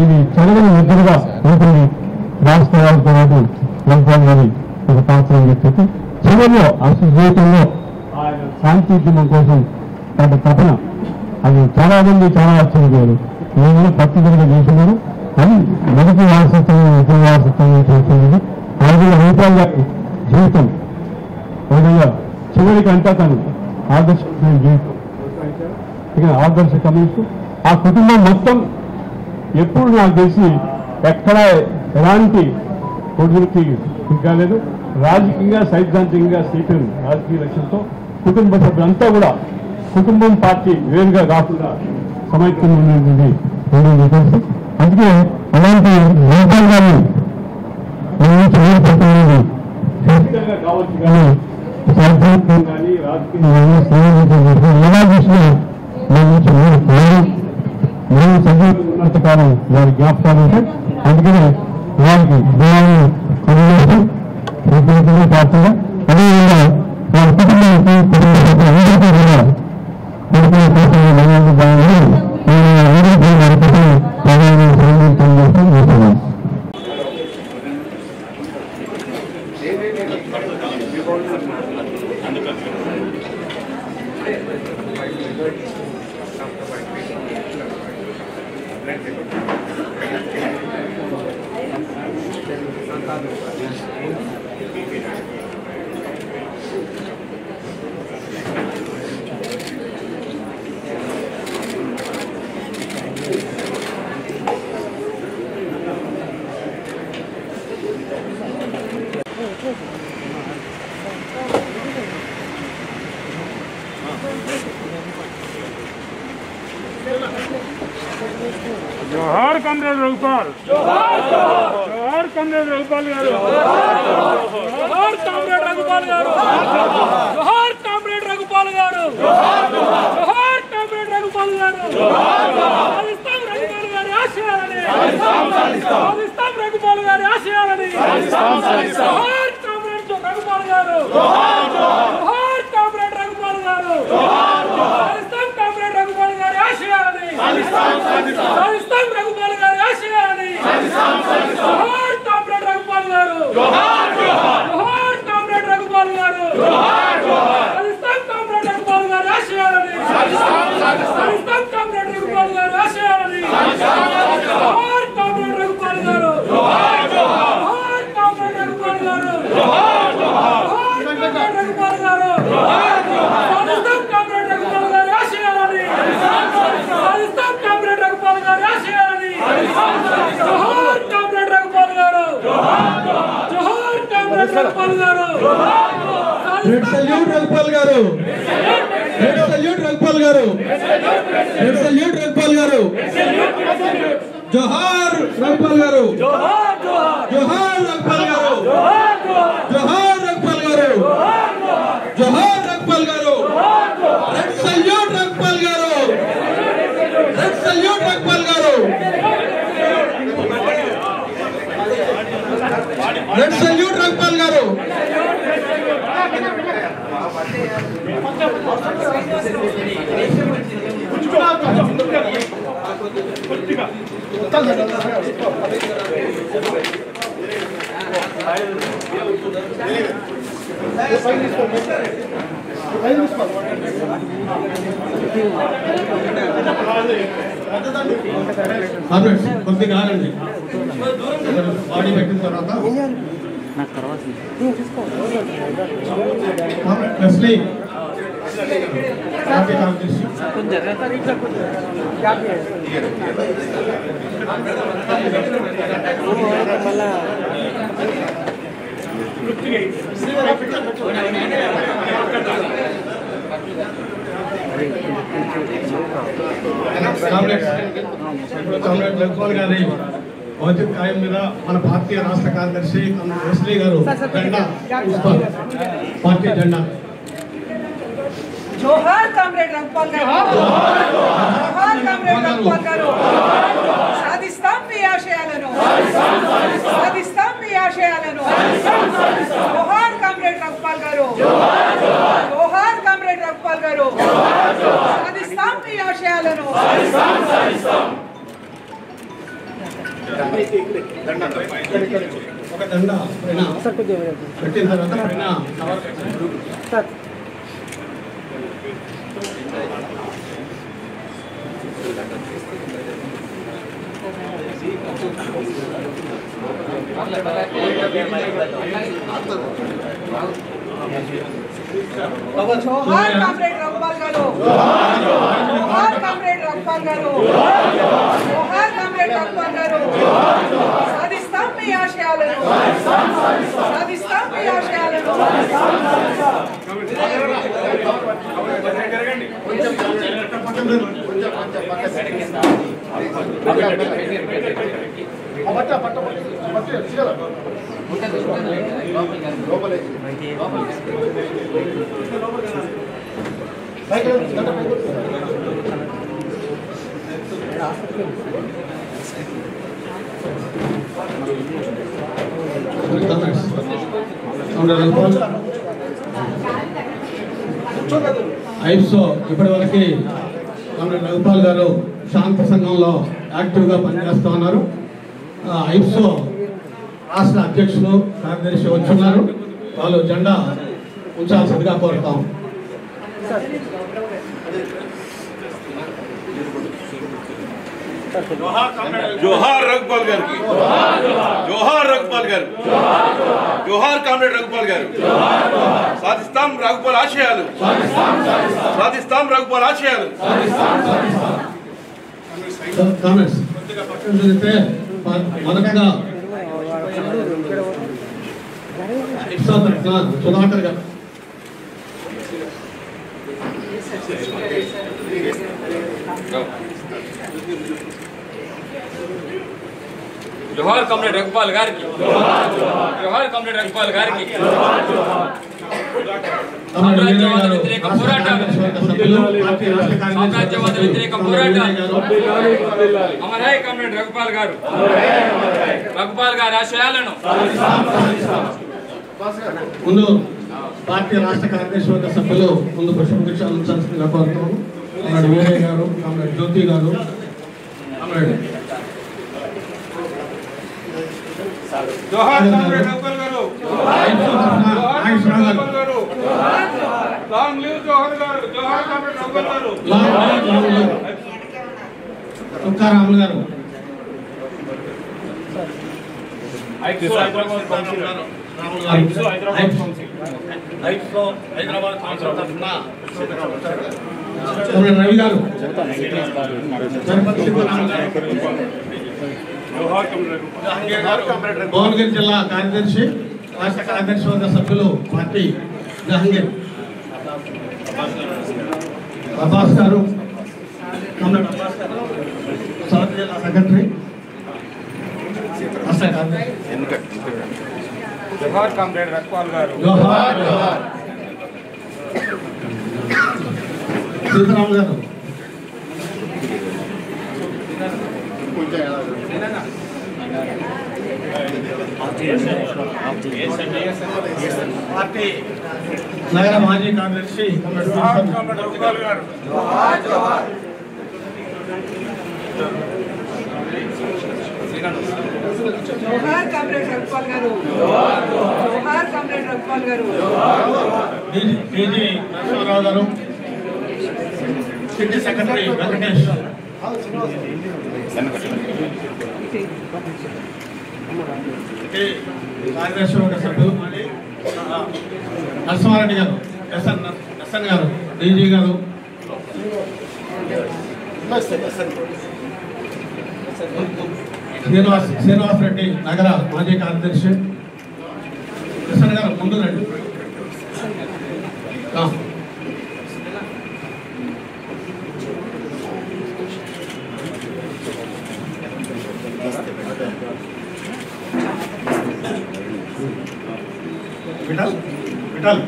ఇది చెరగని ముద్రగా ఉంటుంది. రాష్ట్ర పాటు రఘుపాల్ గారి ఒక పాత్ర అని చెప్పి చివరిలో అసలు జీవితంలో ఆయన శాంతిద్యమం కోసం పడ్డ తపన అది చాలా మంది చాలా ఆశ్చర్యపోయారు. ఏమైనా పట్టుదలగా చేస్తున్నారు. అది మొదటి వారసత్వం, ఇతర వారసత్వం చేస్తుంది. అలాగే రఘుపాల్ గారి జీవితం విధంగా చివరికి అంతా తను ఆదర్శమైన జీవితం, ఇక ఆదర్శ కమ్యూనిస్టు. ఆ కుటుంబం మొత్తం ఎప్పుడు నాకు తెలిసి ఎక్కడ ఎలాంటి కొడుకులకి కాలేదు. రాజకీయంగా, సైద్ధాంతికంగా సిపిఎం రాజకీయ లక్ష్యంతో కుటుంబ సభ్యులంతా కూడా కుటుంబం, పార్టీ వేరుగా కాకుండా సమైక్యంగా ఉండేది తెలుసు. అందుకే అలాంటి రఘుపాల్ గారిని కావచ్చు కానీ సైద్ధాంతికం కానీ రాజకీయ ఎలా చూసినా మేము సజీవంగా ఉన్నంత కాలం వారి జ్ఞాపకాలు ఉంటాయి. అందుకనే వారికి దయాన్ని కొనివేస్తూ ప్రత్యేకంగా పార్టీగా అదేవిధంగా వారి కుటుంబానికి, కుటుంబ సభ్యులందరికీ కూడా కొడుకుల కోసం బాగుంది వారి కోసం ప్రధాన సంబంధించడం చేస్తూ చేస్తున్నాం. जोहार कमरेड रघुपाल, जोहार कमरेड रघुपाल गारू, जोहार कमरेड रघुपाल गारू, जोहार कमरेड रघुपाल गारू। సాధిస్తాం రఘుపాల్ గారి ఆశయాలని. జోహార్ కామ్రేడ్ రఘుపాల్ గారు. జోహార్ కామ్రేడ్ రఘుపాల్ గారు. సాధిస్తాం కామ్రేడ్ రఘుపాల్ గారి ఆశయాలని. సాధిస్తాం రఘుపాల్ గారి ఆశయాలని. జోహార్ కామ్రేడ్ రఘుపాల్ గారు. జోహార్ కామ్రేడ్ రఘుపాల్ గారు. సాధిస్తాం కామ్రేడ్ రఘుపాల్ గారి ఆశయాలని. సాధిస్తాం కామ్రేడ్ రఘుపాల్ గారి ఆశయాలని. జోహార్ కామ్రేడ్ రఘుపాల్ గారు. జోహార్ కామ్రేడ్ రఘుపాల్ గారు. జోహార్ కామ్రేడ్ రఘుపాల్ గారు. సాధిస్తాం కామ్రేడ్ రఘుపాల్ గారి ఆశయాలని. సాధిస్తాం కామ్రేడ్ రఘుపాల్ గారి ఆశయాలని. జోహార్ కామ్రేడ్ రఘుపాల్ గారు. జోహార్ కామ్రేడ్ రఘుపాల్ గారు. రెడ్ సల్యూట్ రఘుపాల్ గారు. రెడ్ సల్యూట్ రఘుపాల్ గారు. రెడ్ సల్యూట్ రఘుపాల్ గారు. జోహార్ రఘుపాల్ గారు. జోహార్ రఘుపాల్ గారు. జోహార్ రఘుపాల్ గారు. జోహార్ రఘుపాల్ గారు. రెడ్ సల్యూట్ రఘుపాల్ గారు. రెడ్ సల్యూట్ రఘుపాల్ గారు. రెడ్ సల్యూట్ రఘుపాల్ గారు. కొద్దిగా ఆగండి. బాడీ పెట్టిన తర్వాత కామ్రేడ్ రఘుపాల్ గారి భౌతిక కాయం మీద మన భారతీయ రాష్ట్ర కార్యదర్శి వెస్లీ గారు జెండా ఇస్తారు. పార్టీ జెండా. జోహార్ కామ్రేడ్ రఘుపాల్ గారు. జోహార్ కామ్రేడ్ రఘుపాల్ గారు. సాధిస్తాం మీ ఆశయాలను. సాధిస్తాం మీ ఆశయాలను. జోహార్ కామ్రేడ్ రఘుపాల్ గారు. జోహార్ కామ్రేడ్ రఘుపాల్ గారు. సాధిస్తాం మీ ఆశయాలను. ఒక దండ పెట్టిన తర్వాత పైన జోహార్ కామ్రేడ్ రఘుపాల్ గారు. జోహార్ కామ్రేడ్ రఘుపాల్ గారు. జోహార్ కామ్రేడ్ రఘుపాల్ గారు. సాధిస్తాం మీ ఆశయాలను. సాధిస్తాం మీ ఆశయాలను. ఐప్సో ఇప్పటి వరకు కామ్రేడ్ రఘుపాల్ గారు శాంత సంఘంలో యాక్టివ్గా పనిచేస్తూ ఉన్నారు. ఐప్సో రాష్ట్ర అధ్యక్షులు కార్యదర్శి వచ్చున్నారు. వాళ్ళు జెండా ఉంచాల్సిందిగా కోరుతాం. జోహార్ రఘుపాల్ గారికి. జోహార్ రఘుపాల్ గారు. జోహార్ కామ్రేడ్ రఘుపాల్ గారు. సాధిస్తాం రఘుపాల్ ఆశయాలు. సాధిస్తాం రఘుపాల్ ఆశయాలు. కామెంట్స్ మొదటగా సుధాకర్ గారు. జోహార్ కామ్రేడ్ రఘుపాల్ గారికి. జోహార్ కామ్రేడ్ రఘుపాల్ గారికి. సామ్రాజ్యవాద వ్యతిరేక పోరాటం, సామ్రాజ్యవాద వ్యతిరేక పోరాటం. అమరాయ్ కామ్రేడ్ రఘుపాల్ గారు, రఘుపాల్ గారి ఆశయాలను ముందు పార్టీ రాష్ట్ర కార్యదర్శి వర్గ సభ్యులు ముందు పుష్పగుచ్చాలు ఉంచాల్సిందిగా కోరుతున్నాము. కామ్రేడ్ వీరయ్య గారు, కామ్రేడ్ జ్యోతి గారు, కామ్రేడ్ జోహార్ కామ్రేడ్ రఘుపాల్ గారు, నాగేశ్వరరావు గారు, లాంగ్ లివ్ జోహార్ గారు, జోహార్ కామ్రేడ్ రఘుపాల్ గారు, తుక్కారాములు గారు, హైదరాబాద్ కౌన్సిల్ తరఫున రవి గారు, భువనగిరి జిల్లా కార్యదర్శి రాష్ట్ర కార్యదర్శి వర్గ సభ్యులు పార్టీ జహంగీర్ అబ్బాస్ గారు, కామ్రేడ్ అబ్బాస్ గారు, సౌత్ జిల్లా సెక్రటరీ రాష్ట్ర కార్యదర్శి జోహార్ కామ్రేడ్ రఘుపాల్ గారు, జోహార్ జోహార్ సీతారాం గారు, పార్టీ నగర మాజీ కార్యదర్శి కామ్రేడ్ రఘుపాల్ గారు, జోహార్ కామ్రేడ్ రఘుపాల్ గారు, జోహార్ కామ్రేడ్ రఘుపాల్ గారు, డీజీ నరసింహారావు గారు, సిటీ సెక్రటరీ వెంకటేష్, కార్యదర్శి వర్గ సభ్యులు నరసింహారెడ్డి గారు, ఎస్ఎన్ గారు, డీజీ గారు, శ్రీనివాస్ రెడ్డి నగర మాజీ కార్యదర్శి, ఎస్ఎన్ గారు ముందు రండి. విఠల్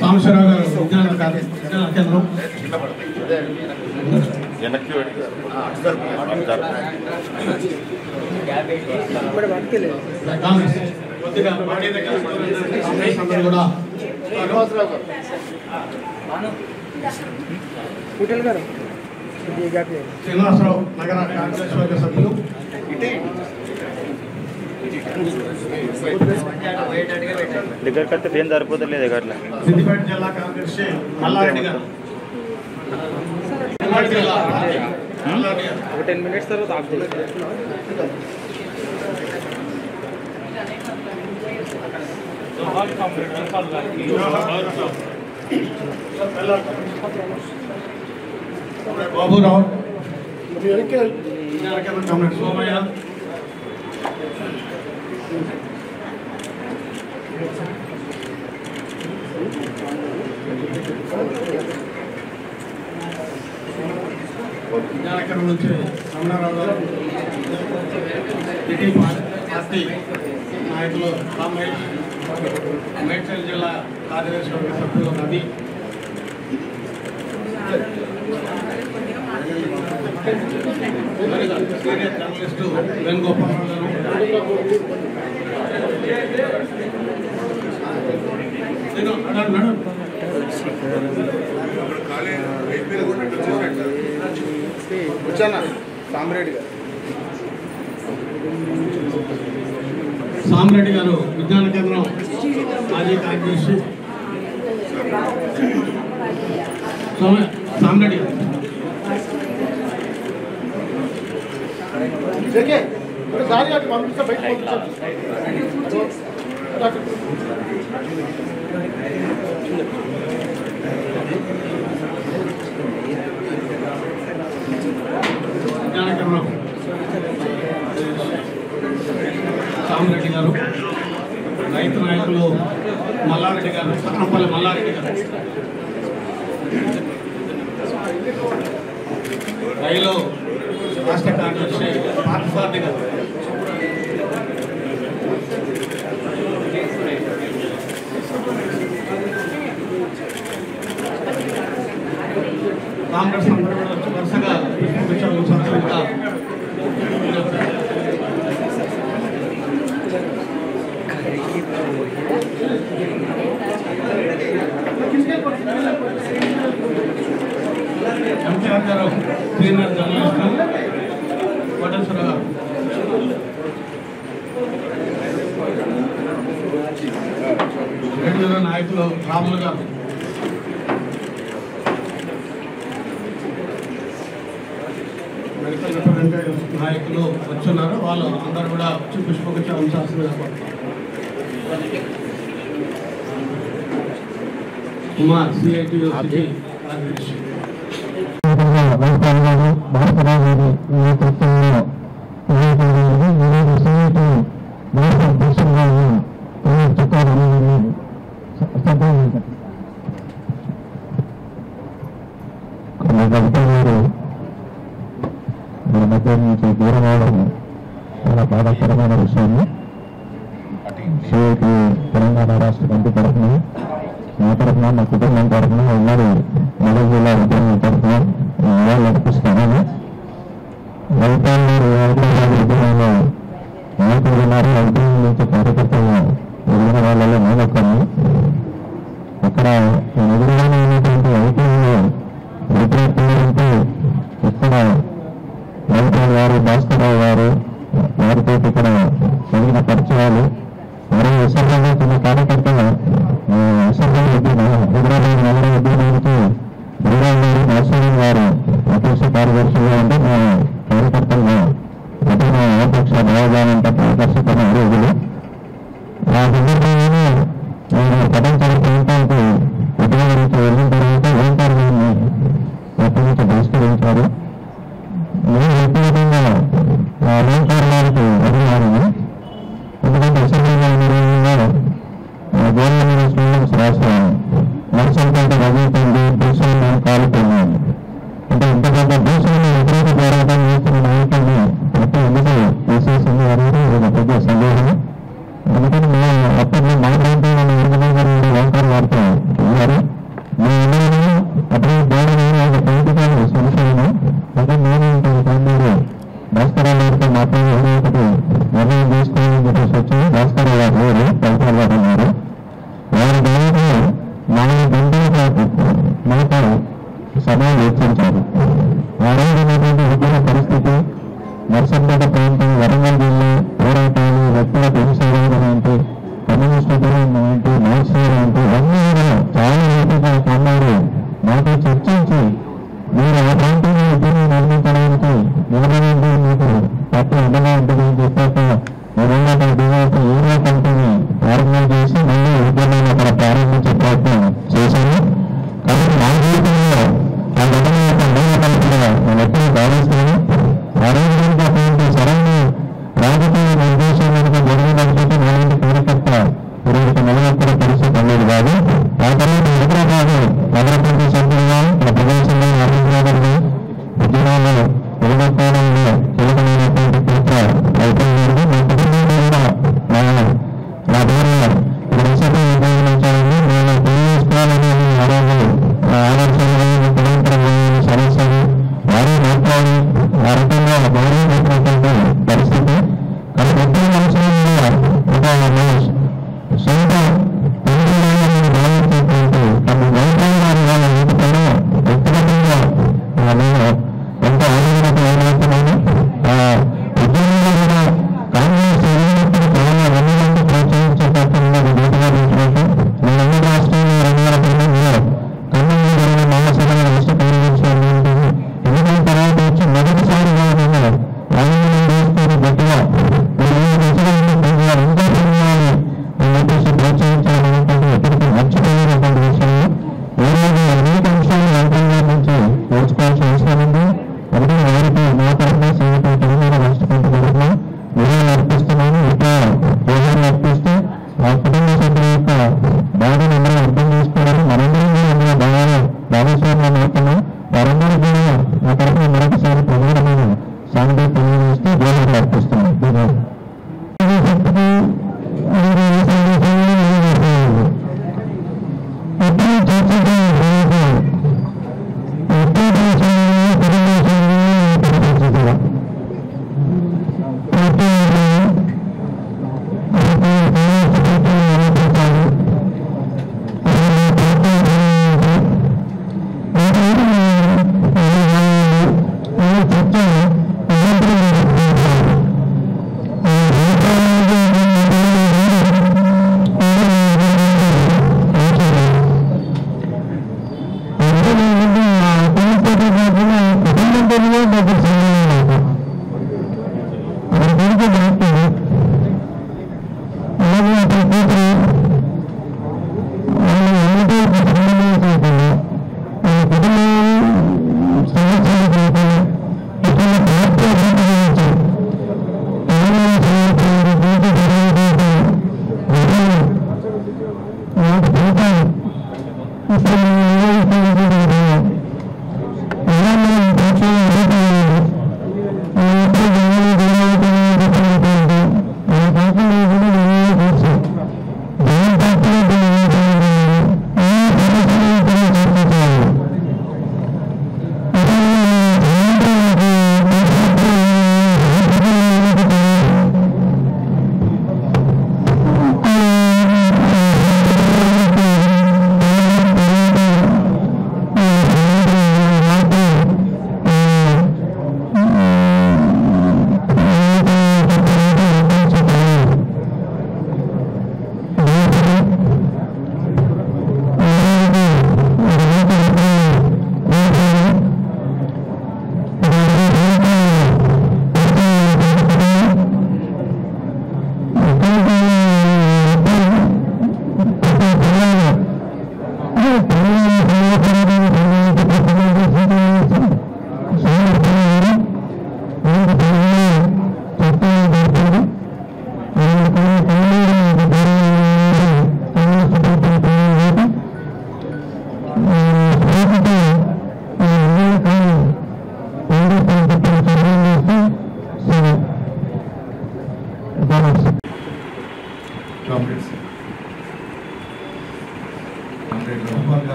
సాంబశివరావు గారు, విజ్ఞాన కేంద్రం, కొద్దిగా పార్టీ దగ్గర అందరూ కూడా శ్రీనివాసరావు నగర కార్యదర్శి వర్గ సభ్యులు, దగ్గర కడితే ఏం సరిపోతలేదు అట్లా. సిద్దిపేట జిల్లా కార్యదర్శి మల్లారెడ్డి గారు, ఒక 10 minutes తర్వాత ఆఫ్ చేయాలి. జోహార్ కామ్రేడ్ రఘుపాల్ గారికి, బాబురావు, కామ్రేడ్ సోమయ్య, విజ్ఞానకరం నుంచి రమణారావు గారు, సిటీ పార్టీ నాయకులు రామేష్, మేడ్చల్ జిల్లా కార్యదర్శి వర్గ సభ్యులు నది, సీనియర్ జర్నలిస్టు వేణుగోపాలరావు గారు, సామిరెడ్డి గారు విజ్ఞాన కేంద్రం మాజీ కార్యదర్శి, సామిరెడ్డి గారు, విజ్ఞాన కేంద్రం సామిరెడ్డి గారు, రైతు నాయకులు మల్లారెడ్డి గారు, సత్రంపల్లి మల్లారెడ్డి గారు, రైలు రాష్ట్ర కార్యదర్శి పార్థసారథి గారు, కాంగ్రెస్ అందరూ కూడా వచ్చి వరుసగా పుష్పగుచ్చాలు ఎంకేఆర్ గారు సీనియర్ జర్నలిస్ట్ కోటేశ్వర గారు రేడియో నాయకులు రాములు గారు మెడికల్ రిప్రజెంటేటివ్ నాయకులు వచ్చున్నారు. వాళ్ళు అందరూ కూడా వచ్చి పుష్పగుచ్చ ఉంచాల్సిందిగా కుమార్ సిఐటి యూనివర్సిటీ మన మధ్య నుంచి దూరం అవడం చాలా బాధాకరమైన విషయాన్ని సిఐటి తెలంగాణ రాష్ట్ర కమిటీ తరఫున నా తరఫున మా కుటుంబం తరఫున ఉమ్మడి మెదక్ జిల్లా ఉద్యమం తరఫున నివాళులు అర్పిస్తున్నాను. రైతాంగ ఉద్యమంలో నాయకులు ఉన్నారు, ఉద్యమం నుంచి కార్యకర్తలు ఎదిగిన వాళ్ళలో నేను ఒక్కరిని. అక్కడ ఎదురుగానే ఉన్నటువంటి రైతుల్లో వ్యతిరేకంటే ఇక్కడ రైతులు గారు భాస్కరరావు గారు వారితో ఇక్కడ జరిగిన పరిచయాలు మరో విసర్గంగా కొన్ని కార్యకర్తలు హైదరాబాద్ నగర ఉద్యమానికి బీరావు గారు నరసింహన్ గారు అధ్యక్ష కార్యదర్శిగా ఉంటే మా కార్యకర్తలు ప్రధాన ఆపక్ష భావజాలం పట్ల ఆకర్షితమైన రోజులు. ఆ సందర్భంగానే నేను పదంచల ప్రాంతానికి ఉద్యమం నుంచి వెళ్ళిన తర్వాత ఓంకార్ గారిని అక్కడి నుంచి బహిష్కరించారు. నేను వ్యక్తిగతంగా ఓంకార్ గారికి అభిమానిని. ఎందుకంటే అసెంబ్లీలో గవర్నమెంట్ స్టూడెంట్స్ రాశాను నర్సంపేట రజీతండి దేశాన్ని కాలుతున్నాను అంటే ఇంతకంటే దేశాన్ని వ్యతిరేక పోరాటం చేస్తున్న నాయకుడిని ప్రతి ఎందుకు తీసేసింది అనేది ఒక పెద్ద సందేహం. అందుకని మేము అప్పట్లో మా ప్రాంతంలో ఓంకార్ గారితో వెళ్ళారు. మీ ఇల్లు అప్పుడు గవర్నమెంట్ ఒక పొలిటికల్ సొల్యూషన్ అదే నేను తమ్ముడు భాస్కరరావు గారితో మాట్లాడి ఒకటి నిర్ణయం తీసుకోవాలని చెప్పేసి వచ్చి భాస్కరరావు గారు లేరు, కవితాలు గారు ఉన్నారు. వారి దానికి 4 గంటల పాటు మాకు సమయం వెచ్చించారు. ఆ రోజు ఉన్నటువంటి ఉద్యమ పరిస్థితి నర్సంపేట ప్రాంతం వరంగల్ జిల్లా పోరాటాలు వ్యక్తులకు హింసాలు అంటే కమ్యూనిస్ట్ ఉద్యమం అంటే మార్క్సిజం అంటే ఇవన్నీ కూడా చాలా లోతుగా కొన్నారు. మాతో చర్చించి మీరు ఆ ప్రాంతంలో ఉద్యమం నిర్మించడానికి నిలబడి మీకు పార్టీ అండగా ఉంటుందని చెప్పాక మీరున్న డివైఎస్ ఏరియా కమిటీని ఆర్గనైజ్ చేసి మళ్ళీ ఉద్యమాన్ని అక్కడ ప్రారంభించే ప్రయత్నం చేశాను. కాబట్టి నా జీవితంలో ఆ ఘటన యొక్క మూల కమిటీగా నేను ఎప్పుడూ భావిస్తాను. ఆ రోజు కనుక అటువంటి సరైన రాజకీయ నిర్దేశం కనుక జరిగినట్లయితే నాలాంటి కార్యకర్త ఈరోజు నిలబెట్టిన పరిస్థితి అనేది కాదు. ఆ తర్వాత హైదరాబాద్ నగర పంచాయతీ సభ్యులుగా ప్రజాసంఘ ఆర్గనైజర్గా ఉద్యమాలు నిలబెట్టడంలో కీలకమైనటువంటి పాత్ర అయిపోయింది. మా కుటుంబంలో కూడా నా భార్య దేశంలో ఉపయోగించాలని నేను తెలియజేసుకోవాలని ఆలోచనలు నిరంతరం సమస్యలు వారి మాట్లాడి ఆ రకంగా భార్య పెట్టినటువంటి పరిస్థితి. కానీ ప్రతి మనుషులు ఒక సొంత తండ్రి భావించేటువంటి తమ గౌరవం వారి వాళ్ళ ఇంటికన్నా వ్యక్తిగతంగా నేను ఎంతో ఆనందత ఏమవుతున్నాను. ఆ ఉద్యమంలో కూడా కాంగ్రెస్ వెళ్ళినప్పుడు చాలా అన్నింటి ప్రోత్సహించేటట్టుగా గట్టిగా తీసుకుంటూ నేను అన్ని రాష్ట్రాల్లో 2009లో కర్నూలు జరిగిన మహాసభలో రాష్ట్ర కార్యదర్శి ఎందుకంటే తర్వాత వచ్చి మొదటిసారిగా నేను ఆనందం చేసుకుని గట్టిగా ఇంకా సినిమాని చెప్పేసి ప్రోత్సహించాలనుకుంటే ఎప్పటికీ మర్చిపోయినటువంటి విషయంలో ఈ రోజు అనేక విషయాలు రైతుల నుంచి నేర్చుకోవాల్సిన అవసరం ఉంది. ఒకటి వారికి నా తరఫున సంగతి తెలంగాణ రాష్ట్ర కమిటీ తరఫున నివాళులు అర్పిస్తున్నాను. ఇంకా నివాళులు అర్పిస్తూ ఆ కుటుంబ సభ్యుల యొక్క బాధను అందరూ అర్థం చేసుకోవాలని మనందరం కూడా అందులో భాగస్వామ్యం అవుతున్నాం. వారందరూ కూడా నా తరఫున మరొకసారి ప్రధానమైన సాంఘిక తెలియజేస్తూ నివాళులు అర్పిస్తున్నాను. ఎప్పుడు చర్చించిన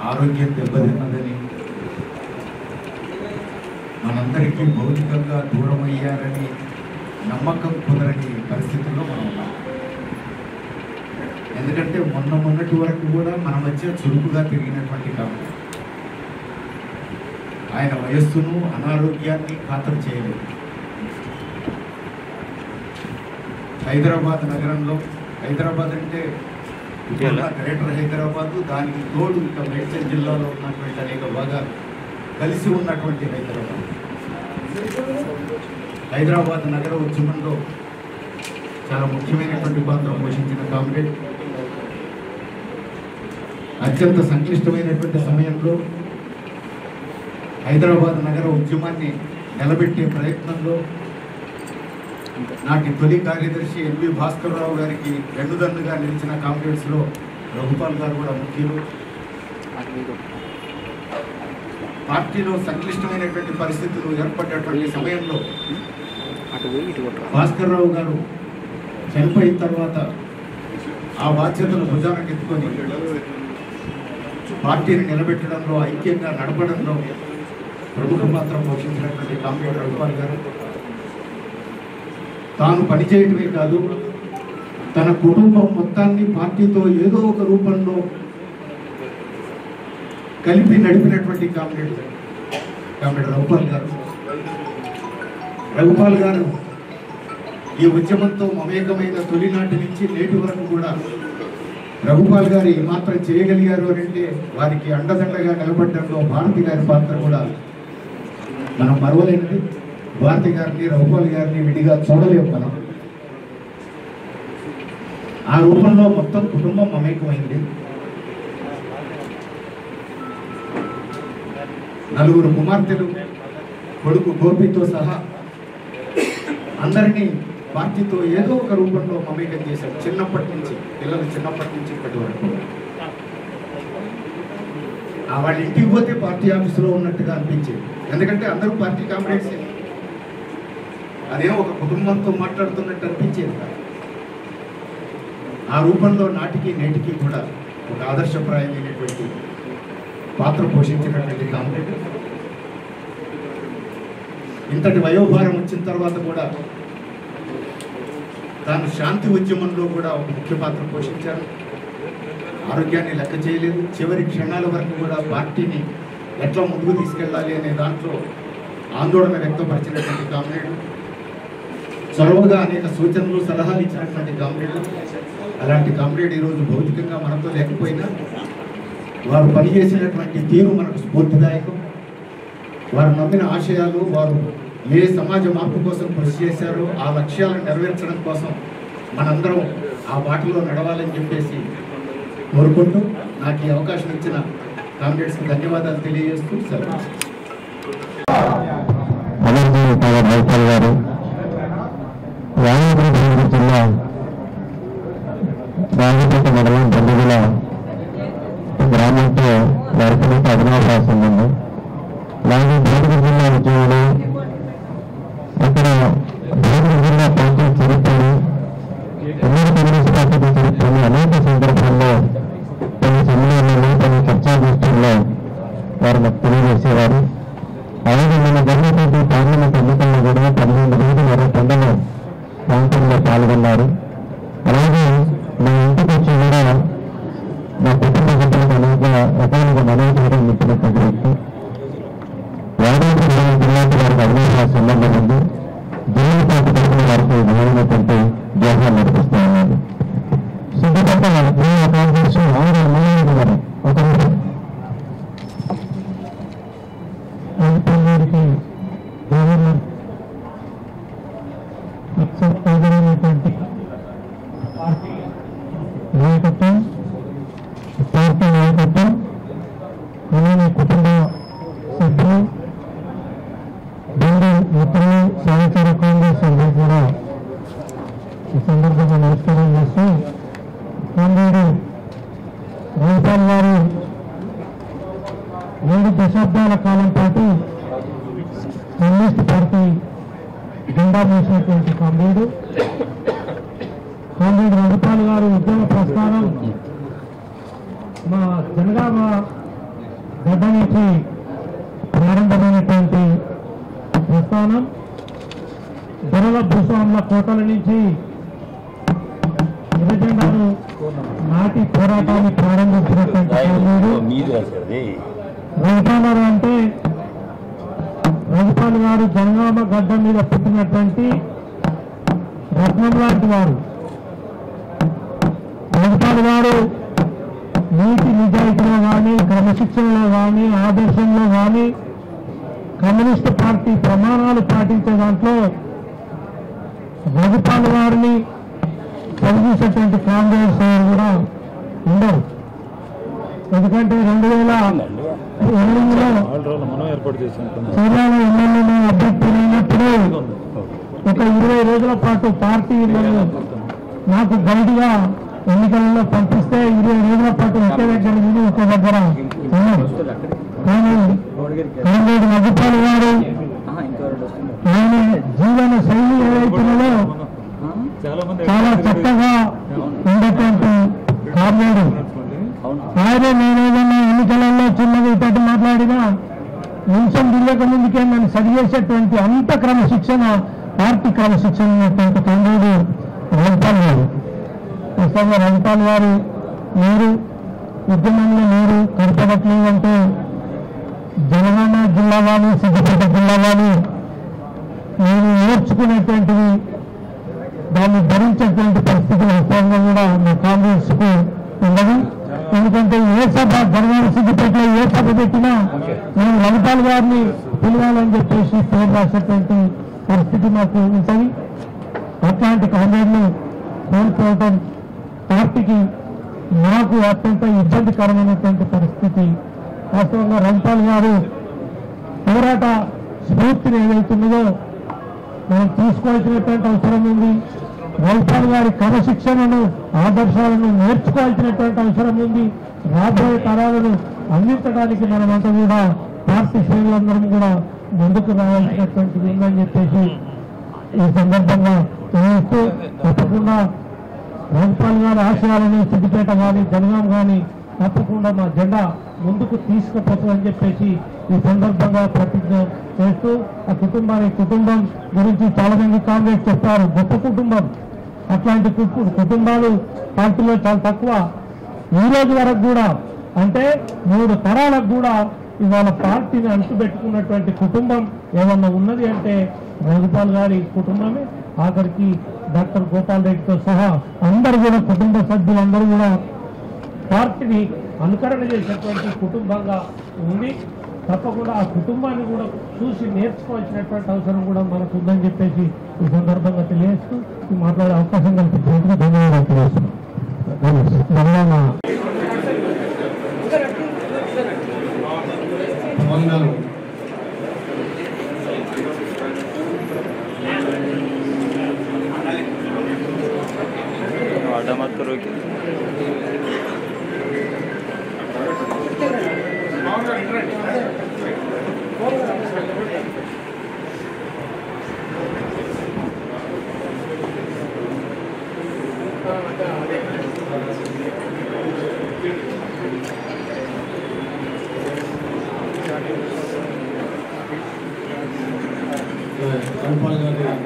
ఆరోగ్యం దెబ్బతిన్నదని మనందరికీ భౌతికంగా దూరమయ్యారని నమ్మకం కుదరని పరిస్థితుల్లో మనం ఉన్నాం. ఎందుకంటే మొన్నటి వరకు కూడా మన మధ్య చురుకుగా తిరిగినటువంటి కాబట్టి ఆయన వయస్సును అనారోగ్యాన్ని ఖాతరు చేయలేదు. హైదరాబాద్ నగరంలో, హైదరాబాద్ అంటే గ్రేటర్ హైదరాబాద్, దానికి తోడు ఇంకా మేడ్చల్ జిల్లాలో ఉన్నటువంటి అనేక భాగాలు కలిసి ఉన్నటువంటి హైదరాబాద్ నగర ఉద్యమంలో చాలా ముఖ్యమైనటువంటి పాత్ర పోషించిన కామ్రేడ్ అత్యంత సంక్లిష్టమైనటువంటి సమయంలో హైదరాబాద్ నగర ఉద్యమాన్ని నిలబెట్టే ప్రయత్నంలో నాటి తొలి కార్యదర్శి ఎన్వి భాస్కర్రావు గారికి వెన్నుదన్నుగా నిలిచిన కామ్రేడ్స్లో రఘుపాల్ గారు కూడా ముఖ్యులు. పార్టీలో సంక్లిష్టమైనటువంటి పరిస్థితులు ఏర్పడినటువంటి సమయంలో భాస్కర్రావు గారు చనిపోయిన తర్వాత ఆ బాధ్యతను భుజానికి ఎత్తుకొని పార్టీని నిలబెట్టడంలో, ఐక్యంగా నడపడంలో ప్రముఖ పాత్ర పోషించినటువంటి కామ్రేడ్ రఘుపాల్ గారు తాను పనిచేయటమే కాదు, తన కుటుంబం మొత్తాన్ని పార్టీతో ఏదో ఒక రూపంలో కలిపి నడిపినటువంటి కామ్రేడ్ రఘుపాల్ గారు. రఘుపాల్ గారు ఈ ఉద్యమంతో మమేకమైన తొలినాటి నుంచి నేటి వరకు కూడా రఘుపాల్ గారు ఈ మాత్రం చేయగలిగారు అని అంటే వారికి అండదండగా నిలబడడంలో భారతి గారి పాత్ర కూడా మనం మరవలేనిది. భారతి గారిని, రఘుపాల్ గారిని విడిగా చూడలేము మనం. ఆ రూపంలో మొత్తం కుటుంబం మమేకమైంది. 4 కుమార్తెలు, కొడుకు గోపితో సహా అందరినీ పార్టీతో ఏదో ఒక రూపంలో మమేకం చేశారు. చిన్నప్పటి నుంచి, పిల్లలు చిన్నప్పటి నుంచి ఇప్పటి వరకు. వాళ్ళ ఇంటికి పోతే పార్టీ ఆఫీసులో ఉన్నట్టుగా అనిపించేది. ఎందుకంటే అందరూ పార్టీ కామ్రేడ్స్, అదే ఒక కుటుంబంతో మాట్లాడుతున్నట్టు అనిపించేది. ఆ రూపంలో నాటికి నేటికి కూడా ఒక ఆదర్శప్రాయమైనటువంటి పాత్ర పోషించినటువంటి కామ్రేడ్. ఇంతటి వయోభారం వచ్చిన తర్వాత కూడా తాను శాంతి ఉద్యమంలో కూడా ఒక ముఖ్య పాత్ర పోషించారు. ఆరోగ్యాన్ని లెక్క చేయలేదు. చివరి క్షణాల వరకు కూడా పార్టీని ఎట్లా ముందుకు తీసుకెళ్ళాలి అనే దాంట్లో ఆందోళన వ్యక్తపరిచినటువంటి కామ్రేడ్. చొరవగా అనేక సూచనలు, సలహాలు ఇచ్చినటువంటి కామ్రేడ్. అలాంటి కామ్రేడ్ ఈరోజు భౌతికంగా మనతో లేకపోయినా వారు పనిచేసినటువంటి తీరు మనకు స్ఫూర్తిదాయకం. వారు నమ్మిన ఆశయాలు, వారు ఏ సమాజ మార్పు కోసం కృషి చేశారో ఆ లక్ష్యాలను నెరవేర్చడం కోసం మనందరం ఆ బాటలో నడవాలని చెప్పేసి కోరుకుంటూ నాకు ఈ అవకాశం ఇచ్చిన కామ్రేడ్స్కి ధన్యవాదాలు తెలియజేస్తూ సెలవు. రాజమండ్రి జిల్లా రాజపేట మండలం బండిగుల గ్రామంతో వారికి అవినాశాసం ఉంది. అలాగే భద్రాద్రి జిల్లా ఉద్యోగులు అక్కడ భద్రాద్రి జిల్లా పార్టీ చరిత్రను ఉమ్మడి కమ్యూనిస్ట్ పార్టీ చరిత్రను అనేక సందర్భాల్లో కొన్ని సమ్మేళనాలు కొన్ని చర్చాగోష్ఠుల్లో వారు మాకు తెలియజేసేవారు. అలాగే మన జరిగినటువంటి పార్లమెంట్ ఎన్నికల్లో కూడా 12 రోజులు మరో పండుగ ప్రాంతంలో పాల్గొన్నారు. అలాగే మా ఇంటికి వచ్చి కూడా మా కుటుంబ సభ్యులకు అనేక రకాలుగా మనవి చేయడం ఇచ్చినటువంటి వ్యక్తి. యాదాద్రి జిల్లాకి వారికి అవినాశ సంబంధం ఉంది. జిల్లా పార్టీ తరఫున వారికి విలువైనటువంటి జోహార్ నడిపిస్తూ ఉన్నారు. సిద్ధిపేట కాంగ్రెస్ గారు ఒకరి గారికి గవర్నర్ ఎదురైనటువంటి పార్టీ నాయకత్వం అలానే కుటుంబ సభ్యులు బంధు మిత్రులు సహచర కాంగ్రెస్ సభ్యులు కూడా ఈ సందర్భంగా నమస్కారం చేస్తూ కామ్రేడు రాజపాల్ గారు 7 దశాబ్దాల కాలం పాటు కమ్యూనిస్ట్ పార్టీ జెండా మోసినటువంటి కామ్రేడు రాజపాల్ గారు ఉద్యమ ప్రస్థానం మా జనగామ గడ్డ నుంచి ప్రారంభమైనటువంటి ప్రస్థానం దొరల భూస్వాముల కోటల నుంచి ఎర్రజెండాను నాటి పోరాటాన్ని ప్రారంభించినటువంటి రాజపాల్ అంటే రాజపాల్ గారు జనగామ గడ్డ మీద పుట్టినటువంటి రత్నం లాంటి వారు. రాజపాల్ గారు నీతి నిజాయితీలో కానీ క్రమశిక్షణలో కానీ ఆదర్శంలో కానీ కమ్యూనిస్ట్ పార్టీ ప్రమాణాలు పాటించే దాంట్లో రాజపాల్ గారిని కలిగించేటువంటి కాంగ్రెస్ కూడా ఉండరు. ఎందుకంటే 2008లో చీరాల ఎమ్మెల్యేని అభ్యర్థులైనప్పుడు ఒక 20 రోజుల పాటు పార్టీ నాకు గైడ్గా ఎన్నికలలో పంపిస్తే 20 రోజుల పాటు ఒకే దగ్గర నుండి ఒకే దగ్గర ఉన్నారు. కానీ కామ్రేడ్ రాజపాల్ గారు ఆయన జీవన శైలి ఏదైతున్నదో చాలా చక్కగా ఉండేటువంటి కామ్రేడు. ఆయన నేనేదన్నా ఎన్నికలలో చిన్నగా ఇతడు మాట్లాడినా నిమిషం దిల్లక ముందుకే నన్ను సరిచేసేటువంటి అంత క్రమశిక్షణ పార్టీ క్రమశిక్షణ ఉన్నటువంటి కామ్రేడు రాజపాల్ గారు. ప్రస్తుతంగా రాజపాల్ గారు మీరు ఉద్యమంలో మీరు కడపట్లేదంటే జనగామ జిల్లా కానీ సిద్దిపేట జిల్లా కానీ నేను నేర్చుకునేటువంటివి దాన్ని భరించేటువంటి పరిస్థితి వాస్తవంగా కూడా మా కాంగ్రెస్ కు ఉండదు. ఎందుకంటే ఏ సభ జనగామ సిద్దిపేటలో ఏ సభ పెట్టినా నేను రాజపాల్ గారిని పిలవాలని చెప్పేసి పేరు రాసేటువంటి పరిస్థితి మాకు ఉంటుంది. అట్లాంటి కాంగ్రెస్ను కోల్పోవటం పార్టీకి నాకు అత్యంత ఇబ్బందికరమైనటువంటి పరిస్థితి. వాస్తవంగా రాజపాల్ గారు పోరాట స్ఫూర్తిని ఏదైతున్నదో మనం తీసుకోవాల్సినటువంటి అవసరం ఉంది. రాజపాల్ గారి క్రమశిక్షణను ఆదర్శాలను నేర్చుకోవాల్సినటువంటి అవసరం ఉంది. రాబోయే తరాలను అందించడానికి మనమంతా కూడా పార్టీ శ్రేణులందరం కూడా ముందుకు రావాల్సినటువంటిది ఉందని చెప్పేసి ఈ సందర్భంగా తెలియస్తూ తప్పకుండా రాజపాల్ గారి ఆశయాలను సిద్దిపేట కానీ జనగాం కానీ తప్పకుండా మా జెండా ముందుకు తీసుకుపోతుందని చెప్పేసి ఈ సందర్భంగా ప్రతిజ్ఞ చేస్తూ ఆ కుటుంబం గురించి చాలా మంది కాంగ్రెస్ చెప్పారు. గొప్ప కుటుంబం. అట్లాంటి కుటుంబాలు పార్టీలో చాలా తక్కువ. ఈ రోజు వరకు కూడా అంటే 3 తరాలకు కూడా ఇవాళ పార్టీని అంటుపెట్టుకున్నటువంటి కుటుంబం ఏమన్నా ఉన్నది అంటే రాజపాల్ గారి కుటుంబమే. ఆఖరికి డాక్టర్ గోపాల్ రెడ్డితో సహా అందరూ కూడా కుటుంబ సభ్యులందరూ కూడా పార్టీని అనుకరణ చేసేటువంటి కుటుంబంగా ఉంది. తప్పకుండా ఆ కుటుంబాన్ని కూడా చూసి నేర్చుకోవాల్సినటువంటి అవసరం కూడా మనకు ఉందని చెప్పేసి ఈ సందర్భంగా తెలియజేస్తూ ఈ మాట్లాడే అవకాశం కల్పించినందుకు ధన్యవాదాలు తెలియజేస్తున్నాం. आटा मत करो कि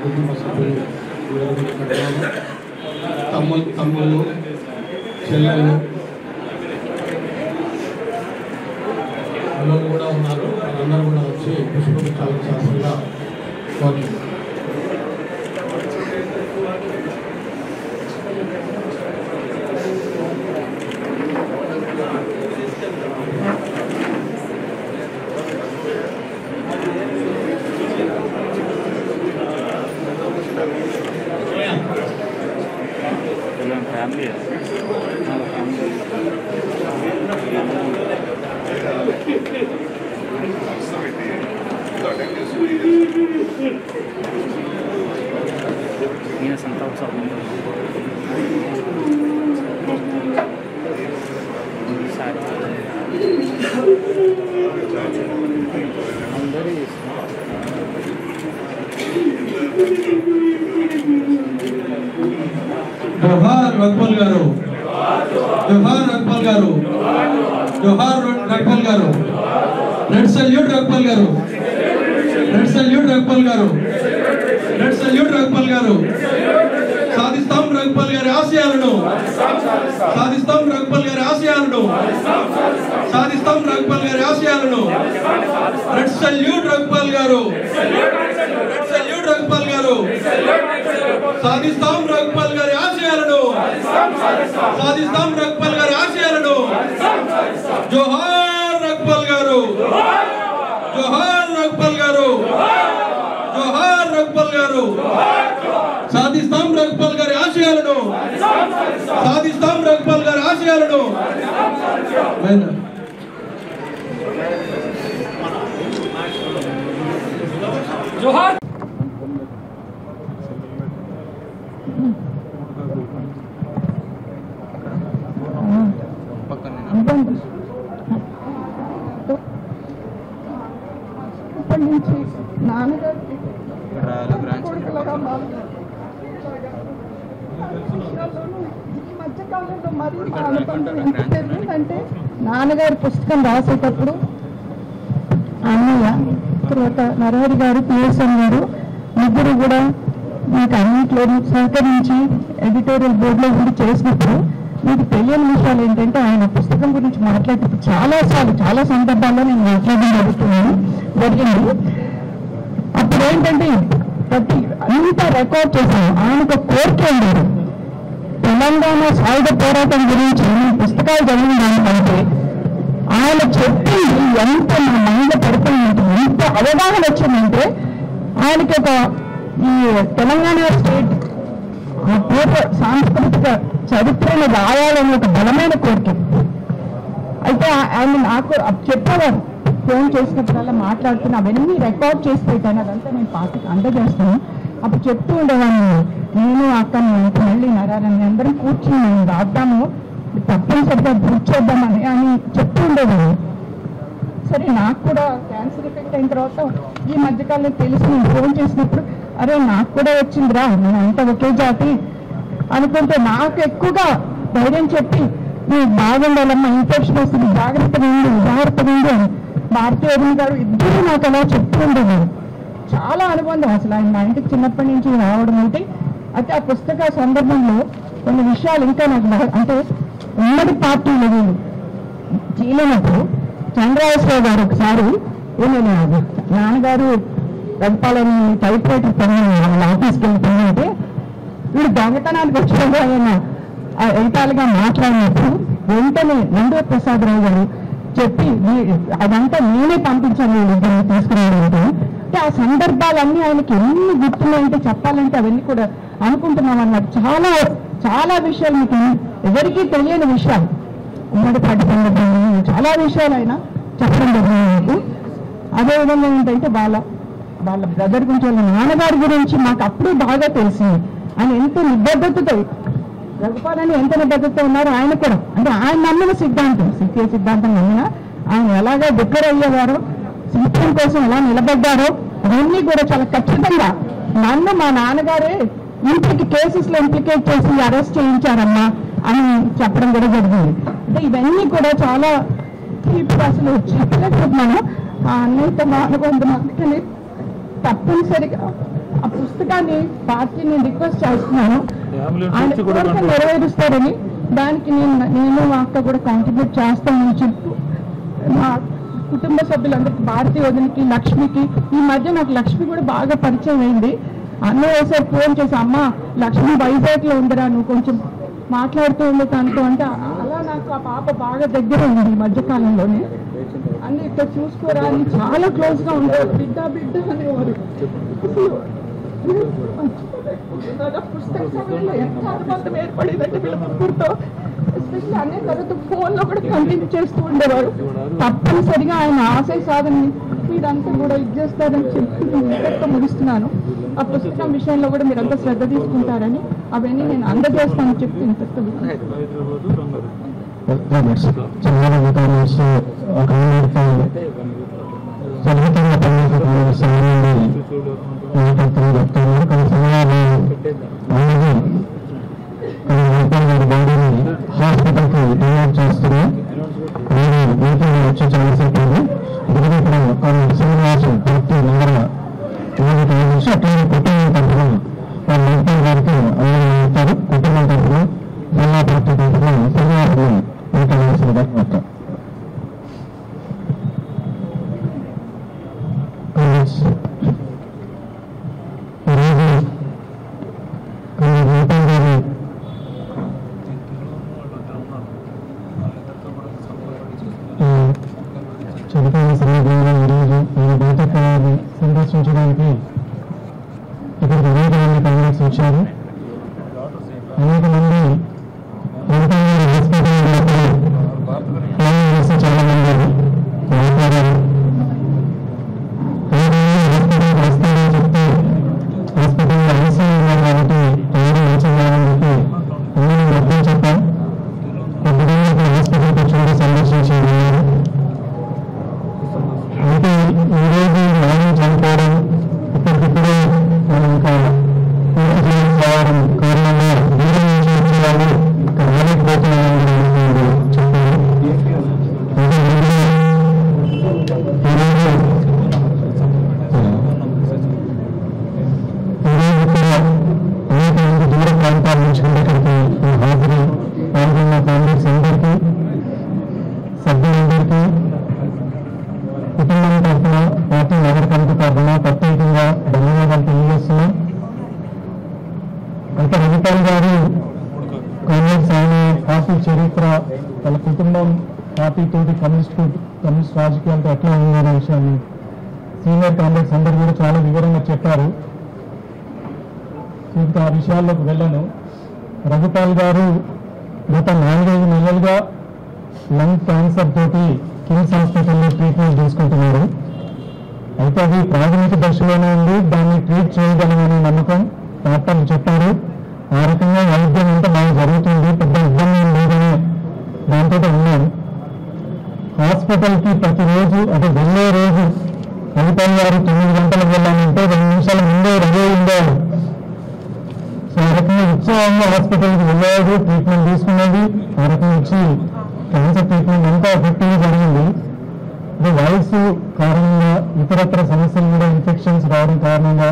కుటుంబ సభ్యులు తమ్ముళ్ళు చెల్లెళ్ళు పిల్లలు కూడా ఉన్నారు. వాళ్ళందరూ కూడా వచ్చి పుష్పించాల్సిందిగా కోరుతున్నాను. ఫ్యామిలీ ఈయన సంతాప సభ అందరూ జోహార్ రఘుపాల్ గారు, జోహార్ రఘుపాల్ గారు, జోహార్ రఘుపాల్ గారు, రెడ్ సల్యూట్ రఘుపాల్ గారు, రెడ్ సల్యూట్ రఘుపాల్ గారు, రెడ్ సల్యూట్ రఘుపాల్ గారు. సాధిస్తాం రఘుపాల్ గారి ఆశయాలను, సాధిస్తాం రఘుపాల్ గారి ఆశయాలను, సాధిస్తాం రఘుపాల్ గారి ఆశయాలను. రెడ్ సల్యూట్ రఘుపాల్ గారు, రెడ్ సల్యూట్ రఘుపాల్ గారు. సాధిస్తాం రఘుపాల్ గారి ఆశయాలను, సాధిస్తాం రఘుపాల్ గారి ఆశయాలను. జోహార్ రఘుపాల్ గారు, జోహార్ రఘుపాల్ గారు, జోహార్ రఘుపాల్ గారు. సాధిస్తాం రఘుపాల్ గారి ఆశయాలను, సాధిస్తాం రఘుపాల్ గారి ఆశయాలను. జోహార్ ఇప్పటి నుంచి నాన్నగారికి మధ్యకాలంలో మరీ అనుబంధం ఎంత పెరిగిందంటే నాన్నగారి పుస్తకం రాసేటప్పుడు అన్నయ్య తర్వాత నరహరి గారు పిఎస్ఎన్ గారు ముగ్గురు కూడా మీకు అన్నింటిలోనూ సహకరించి ఎడిటోరియల్ బోర్డులో ఉండి చేసినప్పుడు మీకు తెలియని విషయాలు ఏంటంటే ఆయన పుస్తకం గురించి మాట్లాడేటప్పుడు చాలా సందర్భాల్లో నేను మాట్లాడడం జరిగింది. అప్పుడు ఏంటంటే ప్రతి అంతా రికార్డ్ చేశాను. ఆయనకు కోరిక ఉండేది తెలంగాణ సాయుధ పోరాటం గురించి పుస్తకాలు చదివిన దానికంటే ఆయన చెప్పింది ఎంత నా మైండ్ పడిపోయింది, ఎంత అవగాహన వచ్చిందంటే ఆయనకి ఒక ఈ తెలంగాణ స్టేట్ పూర్వ సాంస్కృతిక చరిత్రను రాయాలని ఒక బలమైన కోరిక. అయితే ఆయన నాకు చెప్పేవారు, ఫోన్ చేసినప్పుడల్లా మాట్లాడుతున్నా అవన్నీ రికార్డ్ చేసి పెట్టాను, అదంతా నేను పార్టీకి అందజేస్తాను. అప్పుడు చెప్తూ ఉండేవాడిని, నేను అక్కని మళ్ళీ నరాలని అందరం కూర్చుని మేము రాద్దాము తప్పనిసరిగా పూర్తి చేద్దామని అని చెప్తూ ఉండేవాడిని. సరే నాకు కూడా క్యాన్సర్ ఎఫెక్ట్ అయిన తర్వాత ఈ మధ్యకాలంలో తెలిసి నేను ఫోన్ చేసినప్పుడు అరే నాకు కూడా వచ్చిందిరా, నేను అంతా ఒకే జాతి అనుకుంటే నాకు ఎక్కువగా ధైర్యం చెప్పి నువ్వు బాగుండాలమ్మా, ఇన్ఫెక్షన్ వస్తుంది, జాగ్రత్తగా ఉండి అని భారతీయ గారు ఇద్దరు నాకు అలా చెప్తూ ఉండేవారు. చాలా అనుబంధం అసలు ఆయన మా ఇంటికి చిన్నప్పటి నుంచి రావడం అంటే. అయితే ఆ పుస్తక సందర్భంలో కొన్ని విషయాలు ఇంకా నాకు అంటే ఉమ్మడి పార్టీలు వీళ్ళు చేయలేనప్పుడు చంద్రరాజరావు గారు ఒకసారి నాన్నగారు రఘుపాలని టైప్ రైటర్ పని వాళ్ళ ఆఫీస్కి వెళ్ళిపోయిందంటే వీడు దొంగతనానికి వచ్చినప్పుడు ఆయన ఎయితాలుగా మాట్లాడినప్పుడు వెంటనే రెండో ప్రసాదరావు గారు చెప్పి అదంతా నేనే పంపించాను వీళ్ళిద్దరిని తీసుకురావడానికి. అంటే ఆ సందర్భాలన్నీ ఆయనకి ఎన్ని గుర్తున్నాయంటే చెప్పాలంటే అవన్నీ కూడా అనుకుంటున్నాం అన్నట్టు. చాలా విషయాలు మీకు ఎవరికీ తెలియని విషయాలు ఉమ్మడి పార్టీ సందర్భంగా చాలా విషయాలు ఆయన చెప్పడం జరిగింది మీకు. అదేవిధంగా ఏంటంటే వాళ్ళ బ్రదర్ గురించి వాళ్ళ నాన్నగారి గురించి మాకు అప్పుడే బాగా తెలిసింది. ఆయన ఎంత నిబద్ధతతో రఘుపాలని ఎంత నిబద్ధతతో ఉన్నారో ఆయన కూడా, అంటే ఆయన నమ్మిన సిద్ధాంతం సిపిఐ సిద్ధాంతం నమ్మిన ఆయన ఎలాగా డిక్లేర్ అయ్యేవారో, సిపిఎం కోసం ఎలా నిలబడ్డారో అవన్నీ కూడా చాలా ఖచ్చితంగా నన్ను మా నాన్నగారే ఇంటికి కేసెస్లో ఇంప్లికేట్ చేసి అరెస్ట్ చేయించారమ్మా అని చెప్పడం కూడా జరిగింది. అంటే ఇవన్నీ కూడా చాలా ఇప్పుడు అసలు చెప్పలేకపోతున్నాను. ఆ అన్నయ్యతో మా అనుబంధం అందుకని తప్పనిసరిగా ఆ పుస్తకాన్ని పార్టీని రిక్వెస్ట్ చేస్తున్నాను, ఆయన కోరిక నెరవేరుస్తారని. దానికి నేను మా అక్క కూడా కాంట్రిబ్యూట్ చేస్తానని చెప్తూ మా కుటుంబ సభ్యులందరికీ, భారతీ వదినకి, లక్ష్మికి, ఈ మధ్య నాకు లక్ష్మి కూడా బాగా పరిచయం అయింది. అన్నయ్య ఒకసారి ఫోన్ చేసి, అమ్మ లక్ష్మి వైజాగ్లో ఉందిరా, నువ్వు కొంచెం మాట్లాడుతూ ఉండే తనతో అంటే, అలా నాకు ఆ పాప బాగా దగ్గర ఉంది ఈ మధ్యకాలంలోనే. అన్ని ఇక్కడ చూసుకోరా అని చాలా క్లోజ్గా ఉంటారు, బిడ్డ బిడ్డ అనేవారు. పుస్తక సమయంలో ఎంత అనుబంధం ఏర్పడేదంటే వీళ్ళ ముగ్గురితో, ఎస్పెషల్లీ అనే తర్వాత ఫోన్లో కూడా కంటిన్యూ చేస్తూ ఉండేవారు. తప్పనిసరిగా ఆయన ఆశయ సాధనని మీరంతా కూడా ఇది చేస్తారని చెప్పి నేను ఇంతటితో ముగిస్తున్నాను. ఆ పుస్తకం విషయంలో కూడా మీరంతా శ్రద్ధ తీసుకుంటారని, అవన్నీ నేను అందజేస్తానని చెప్పి ఇంతటితో హాస్పిటల్కి డొనేట్ చేస్తున్నాం. నేను మీటింగ్ వచ్చి చాలాసేపు ఇక్కడ శ్రీనివాసం పార్టీ నగర అట్లాగే కుటుంబం తరఫున వాళ్ళు ఎంపీ గారికి అందరూ కుటుంబం తరఫున జిల్లా పార్టీ తరఫున శ్రీనివాసం మీటింగ్ చేసిన తర్వాత చనిపోయిన సందర్భంగా ఈరోజు నేను బాధ్యతని సందర్శించడానికి ఇక్కడికి అనేక మంది కాంగ్రెస్ వచ్చారు. అనేక మంది హాస్పిటల్ చాలా మంది మాట్లాడారు. హాస్పిటల్కి వస్తారని చెప్తే హాస్పిటల్లో ఐసీయూ ఉన్నారు కాబట్టి ఎవరు మంచిగాని చెప్పి అందరూ అర్థం చెప్పాం. కొద్దిగా హాస్పిటల్కి వచ్చి సందర్శించి అయితే ఈరోజు మార్నింగ్ చనిపోవడం, ఇప్పటికిప్పుడే మనం ఇంకా పూర్తి కావడం కారణంగా దూరం నుంచి వచ్చే వాళ్ళు ఇక్కడ రాలేకపోతున్నామని చెప్పారు. ఈరోజు ఇక్కడ అనేక మంది దూర ప్రాంతాల నుంచి ఇక్కడికి హాజరు పాల్గొన్న కాంగ్రెస్ అందరికీ, సభ్యులందరికీ, కుటుంబం తరఫున, పార్టీ నగర కమిటీ తరఫున ప్రత్యేకంగా ధన్యవాదాలు తెలియజేస్తున్నాం. అయితే రవిపాల్ గారు కాంగ్రెస్ ఆయన పార్టీ చరిత్ర, వాళ్ళ కుటుంబం పార్టీతోటి కమ్యూనిస్ట్ రాజకీయాలతో ఎట్లా ఉందనే విషయాన్ని సీనియర్ కాంగ్రెస్ అందరూ కూడా చాలా వివరంగా చెప్పారు. ఇంకా ఆ విషయాల్లోకి వెళ్ళను. రఘుపాల్ గారు గత 4-5 నెలలుగా లంగ్ క్యాన్సర్ తోటి కిమ్స్ హాస్పిటల్లో ట్రీట్మెంట్ తీసుకుంటున్నారు. అయితే అది ప్రాథమిక దశలోనే ఉంది, దాన్ని ట్రీట్ చేయగలమనే నమ్మకం డాక్టర్లు చెప్పారు. ఆ రకంగా వైద్యం అంతా బాగా జరుగుతుంది, పెద్ద ఇబ్బంది లేదనే దాంతో ఉన్నాం. హాస్పిటల్కి ప్రతిరోజు అంటే వెళ్ళే రోజు రవిపాల్ గారు 9 గంటలకు వెళ్ళాలంటే 2 నిమిషాల ముందే రెడీ ఉండేవాడు. సో ఆ రకంగా ఉత్సాహంగా హాస్పిటల్కి వెళ్ళేవాడు, ట్రీట్మెంట్ తీసుకునేది. ఆ రకంగా వచ్చి క్యాన్సర్ ట్రీట్మెంట్ అంతా ఎఫెక్టివ్గా జరిగింది. వయసు కారణంగా ఇతరత్ర సమస్యలు కూడా, ఇన్ఫెక్షన్స్ రావడం కారణంగా,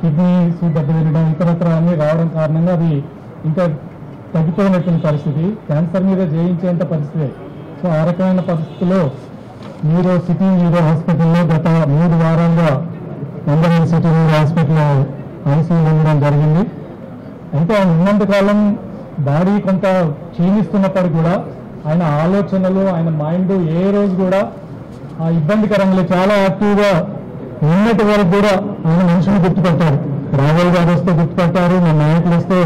కిడ్నీస్ దెబ్బతినడం, ఇతరత్ర అన్ని రావడం కారణంగా అది ఇంకా తగ్గిపోయినటువంటి పరిస్థితి, క్యాన్సర్ మీద జయించేంత పరిస్థితి. సో ఆ రకమైన పరిస్థితిలో సిటీ న్యూరో హాస్పిటల్లో గత 3 వారాలుగా నందమూరి సిటీ న్యూరో హాస్పిటల్లో ఐసీయూలో ఉండడం జరిగింది. అయితే ఆయన ఉన్నంతకాలం బాడీ కొంత క్షీణిస్తున్నప్పుడు కూడా ఆయన ఆలోచనలు, ఆయన మైండ్ ఏ రోజు కూడా ఇబ్బందికరంగా చాలా యాక్టివ్గా, నిన్నటి వరకు కూడా ఆయన మనుషులు గుర్తుపట్టారు. రాఘవ్ గారు వస్తే గుర్తుపట్టారు, మన నాయకులు వస్తే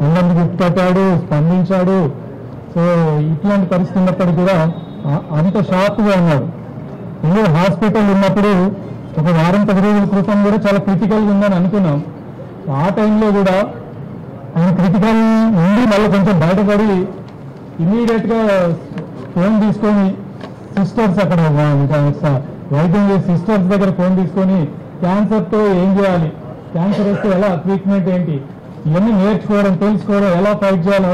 అందరినీ గుర్తుపట్టాడు, స్పందించాడు. సో ఇట్లాంటి పరిస్థితి ఉన్నప్పటికీ కూడా అంత షార్ప్గా ఉన్నాడు. ఎందుకంటే హాస్పిటల్ ఉన్నప్పుడు ఒక వారం 10 రోజుల క్రితం కూడా చాలా క్రిటికల్గా ఉందని అనుకున్నాం. ఆ టైంలో కూడా ఆయన క్రిటికల్ నుండి మళ్ళీ కొంచెం బయటపడి ఇమీడియట్గా ఫోన్ తీసుకొని సిస్టర్స్ అక్కడ వైద్యం చేసే సిస్టర్స్ దగ్గర ఫోన్ తీసుకొని క్యాన్సర్తో ఏం చేయాలి, క్యాన్సర్ వస్తే ఎలా ట్రీట్మెంట్ ఏంటి, ఇవన్నీ నేర్చుకోవడం, తెలుసుకోవడం, ఎలా ఫైట్ చేయాలి,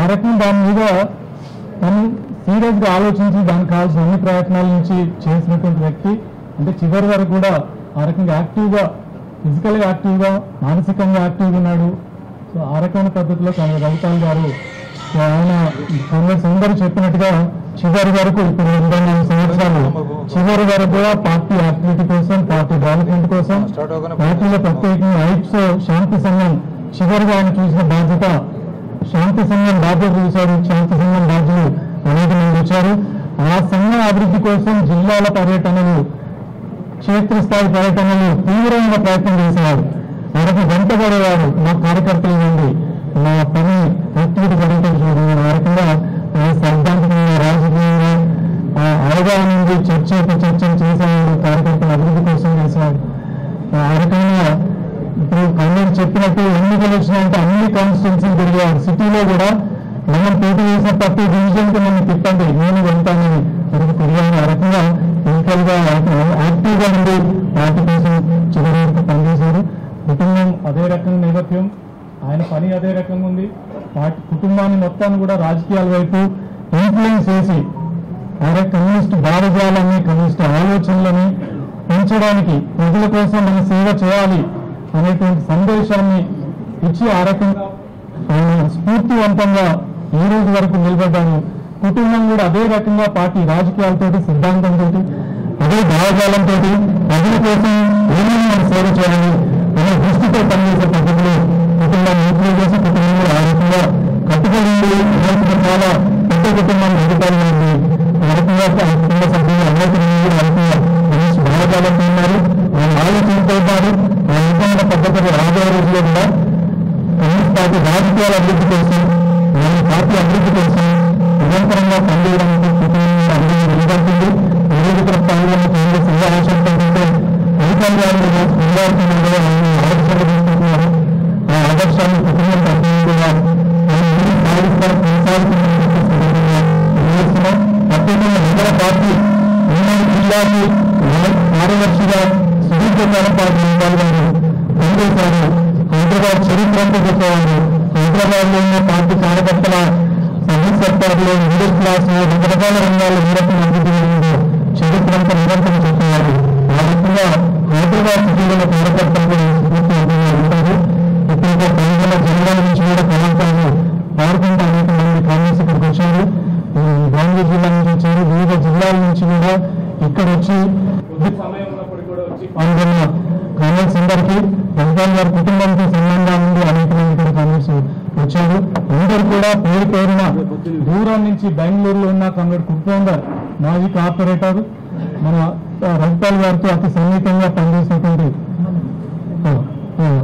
ఆ రకం దాని మీద తను సీరియస్గా ఆలోచించి దానికి కావాల్సిన అన్ని ప్రయత్నాల నుంచి చేసినటువంటి వ్యక్తి. అంటే చివరి వరకు కూడా ఆ రకంగా యాక్టివ్గా ఫిజికల్గా యాక్టివ్గా మానసికంగా యాక్టివ్గా ఉన్నాడు. సో ఆ రకమైన పద్ధతిలో రఘుపాల్ గారు ఆయన కాంగ్రెస్ అందరూ చెప్పినట్టుగా చివరి వరకు ఇప్పుడు 24 సంవత్సరాలు చివరి వరకు కూడా పార్టీ యాక్టివిటీ కోసం, పార్టీ డెవలప్మెంట్ కోసం, పార్టీలో ప్రత్యేకంగా ఐప్స్ శాంతి సంఘం చివరిగా ఆయన చూసిన బాధ్యత, శాంతి సంఘం బాధ్యత చూశారు. శాంతి సంఘం బాధ్యులు అనేక మంది వచ్చారు. ఆ సంఘం అభివృద్ధి కోసం జిల్లాల పర్యటనలు, క్షేత్రస్థాయి పర్యటనలు తీవ్రమైన ప్రయత్నం చేసేవారు. మనకు వెంటబడేవాడు మా కార్యకర్తలు నుండి మా పని యాక్టివిటీ జరుగుతుంది చూడండి. ఆ రకంగా సైద్ధాంతికంగా రాజకీయంగా అవగాహన నుండి చర్చలు చేసేవాడు, కార్యకర్తల అభివృద్ధి కోసం చేసేవాడు. ఆ రకంగా ఇప్పుడు కన్నీరు చెప్పినట్టు ఎన్నికలు వచ్చినాయంటే అన్ని కాన్స్టిట్యున్సీలు తిరిగేవారు. సిటీలో కూడా మనం పోటీ చేసిన ప్రతి డివిజన్కి నన్ను తిప్పండి, నేను వెళ్తానని మనకు తిరిగాను. ఆ రకంగా ఫిజికల్గా యాక్టివ్గా ఉండి పార్టీ కోసం చివరి వరకు పనిచేశారు. కుటుంబం అదే రకంగా నేపథ్యం, ఆయన పని అదే రకంగా ఉంది. కుటుంబాన్ని మొత్తాన్ని కూడా రాజకీయాల వైపు ఇన్ఫ్లుయెన్స్ చేసి ఆయన కమ్యూనిస్టు భావజాలాన్ని, కమ్యూనిస్టు ఆలోచనలని పెంచడానికి, ప్రజల కోసం మనం సేవ చేయాలి అనేటువంటి సందేశాన్ని ఇచ్చి ఆ రకంగా స్ఫూర్తివంతంగా ఈ రోజు వరకు నిలబడ్డాను. కుటుంబం కూడా అదే రకంగా పార్టీ రాజకీయాలతో, సిద్ధాంతంతో, అదే భావజాలంతో ప్రజల కోసం ఏమైనా మనం సేవ చేయాలని మన దృష్టితో పనిచేసే పద్ధతిలో కుటుంబాన్ని ఇంప్రూవ్ చేసి కుటుంబంలో ఆ రకంగా కట్టుబడి చాలా పెద్ద కుటుంబాన్ని ఎదుగుతాయి. ఆ రకంగా కుటుంబ సభ్యులు అందరికీ ఆ రకంగా మంచి భావజాలంతో ఉన్నారు, ఆయన ఆలోచనతో ఉన్నారు. ఆ రకమైన పద్ధతిలో రాబోయే రోజుల్లో కూడా కాంగ్రెస్ పార్టీ రాజకీయాల అభివృద్ధి కోసం, మన పార్టీ అభివృద్ధి కోసం నిరంతరంగా పనిచేయడానికి కుటుంబంలో అభివృద్ధి వెలువడుతుంది. నివేదిక స్థాయిలో కాంగ్రెస్ ఏ ఆశంతో రఘుపాల్ గారు ఆదర్శాలు ఆ ఆదర్శాన్ని కుటుంబం ప్రతినిధిగా ప్రత్యేకంగా ఇతర పార్టీ ఉమ్మడి జిల్లాకి కార్యదర్శిగా సుదీర్ఘకాలం పాటు రఘుపాల్ గారు పనిచేశారు. హైదరాబాద్ చరిత్రంతో చెప్పేవారు. హైదరాబాద్ లో ఉన్న పార్టీ కార్యకర్తల సర్వీస్ సెక్టార్లో, మిడిల్ క్లాస్ లో రకరకాల రంగాల్లో నిరంతరం అభివృద్ధి జరిగిందో చరిత్రంతో నిరంతరం చెప్పేవారు. ఆ రకంగా హైదరాబాద్ సిటీలో కార్యకర్తలు కూడా ఉంటారు. ఇప్పుడు తెలంగాణ జిల్లా నుంచి కూడా కార్యకర్తలు పాల్గొంటూ అనేక మంది కాంగ్రెస్ ఇక్కడికి వచ్చారు. గాంధీ జిల్లా నుంచి వచ్చారు. వివిధ జిల్లాల నుంచి కూడా ఇక్కడ వచ్చి పాల్గొన్న కాంగ్రెస్ అందరికీ, రఘుపాల్ గారి కుటుంబానికి సంబంధాల నుండి అనేక మంది ఇక్కడ కాంగ్రెస్ వచ్చారు. అందరూ కూడా పేరు పేరున దూరం నుంచి బెంగళూరులో ఉన్న కాంగ్రెస్ కుటుంబం మాజీ కార్పొరేటర్ మన రఘుపాల్ గారితో అతి సన్నిహితంగా పనిచేసినటువంటి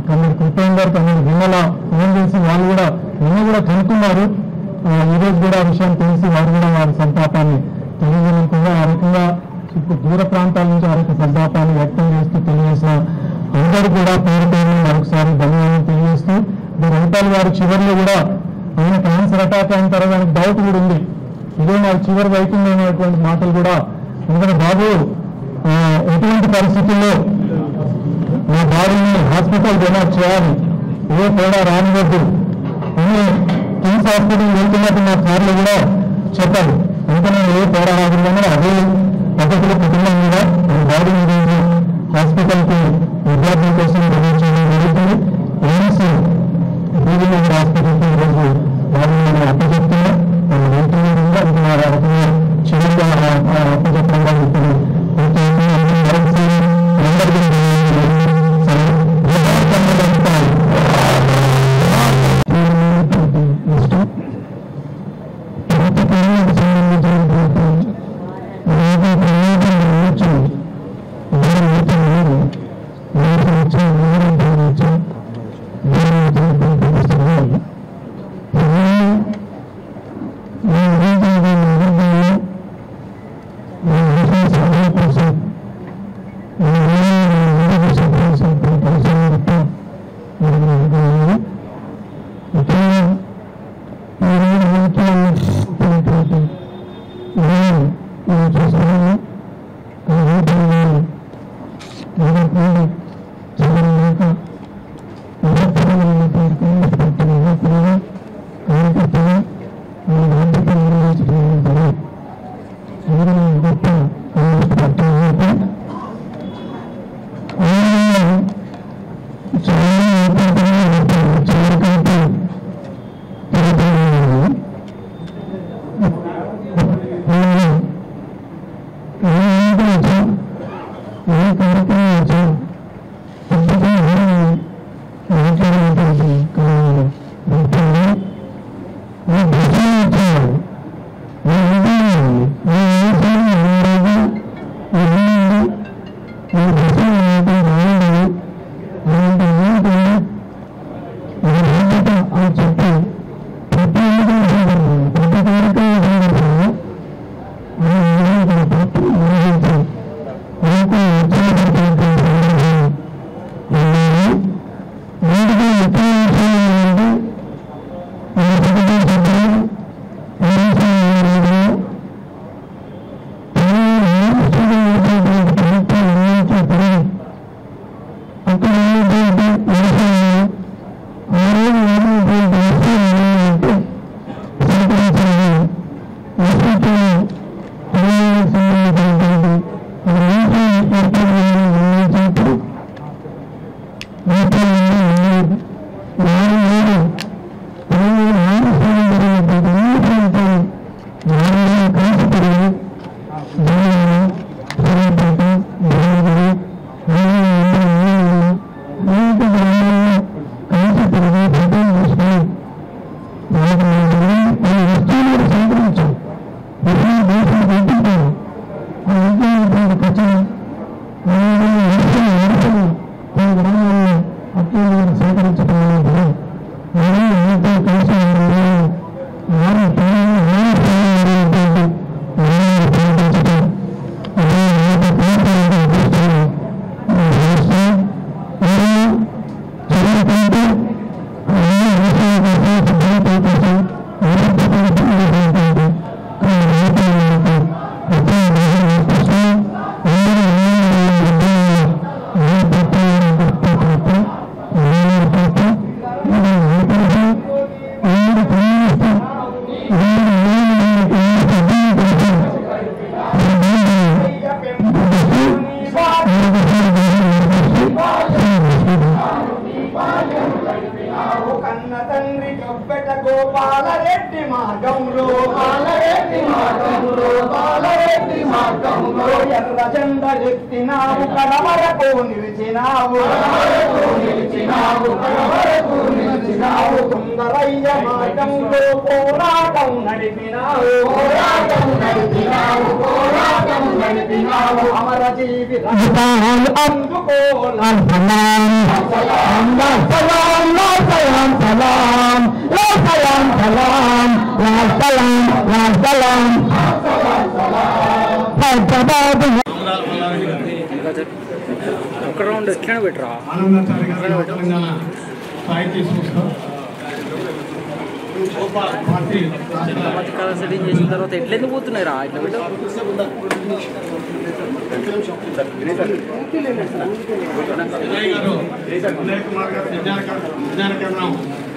కాంగ్రెస్ కుటుంబం గారికి అందరూ విమల ఫోన్ చేసి వాళ్ళు కూడా నిన్న కూడా కనుక్కున్నారు. ఈ రోజు కూడా ఆ విషయం తెలిసి వారు కూడా వారి సంతాపాన్ని తెలియజేయకుండా ఆ రకంగా దూర ప్రాంతాల నుంచి ఆ రకంగా సంతాపాన్ని వ్యక్తం చేస్తూ తెలియజేసిన అందరూ కూడా పేరు పేరు మరొకసారి ధన్యవాదాలు తెలియజేస్తూ, రఘుపాల్ గారు చివరిలో కూడా ఆయన క్యాన్సర్ అటాక్ అయిన తర్వాత ఆయనకు డౌట్ కూడా ఉంది, ఇదే నాకు చివరి అవుతుందనేటువంటి మాటలు కూడా. ఎందుకంటే బాబు ఎటువంటి పరిస్థితుల్లో నా బాడీని హాస్పిటల్ డొనేట్ చేయాలి, ఏ తేడా రానివద్దు అని కిమ్స్ హాస్పిటల్ వెళ్తున్నట్టు నా కార్లు కూడా చెప్పారు. ఇంకా నేను ఏ తేడా రాకుండా అదే పద్ధతిలో కుటుంబం మీద బాడీ మీద హాస్పిటల్కి విద్యార్థుల కోసం డొనేట్ చేయడం జరుగుతుంది. ఎయిమ్స్ బీవీనగర్ హాస్పిటల్కి ఈరోజు బాడీ అప్పచెప్తున్నా వెళ్తున్నా ఇంకా నా రకంగా చివరిగా అప్పచెప్పడం ఇప్పుడు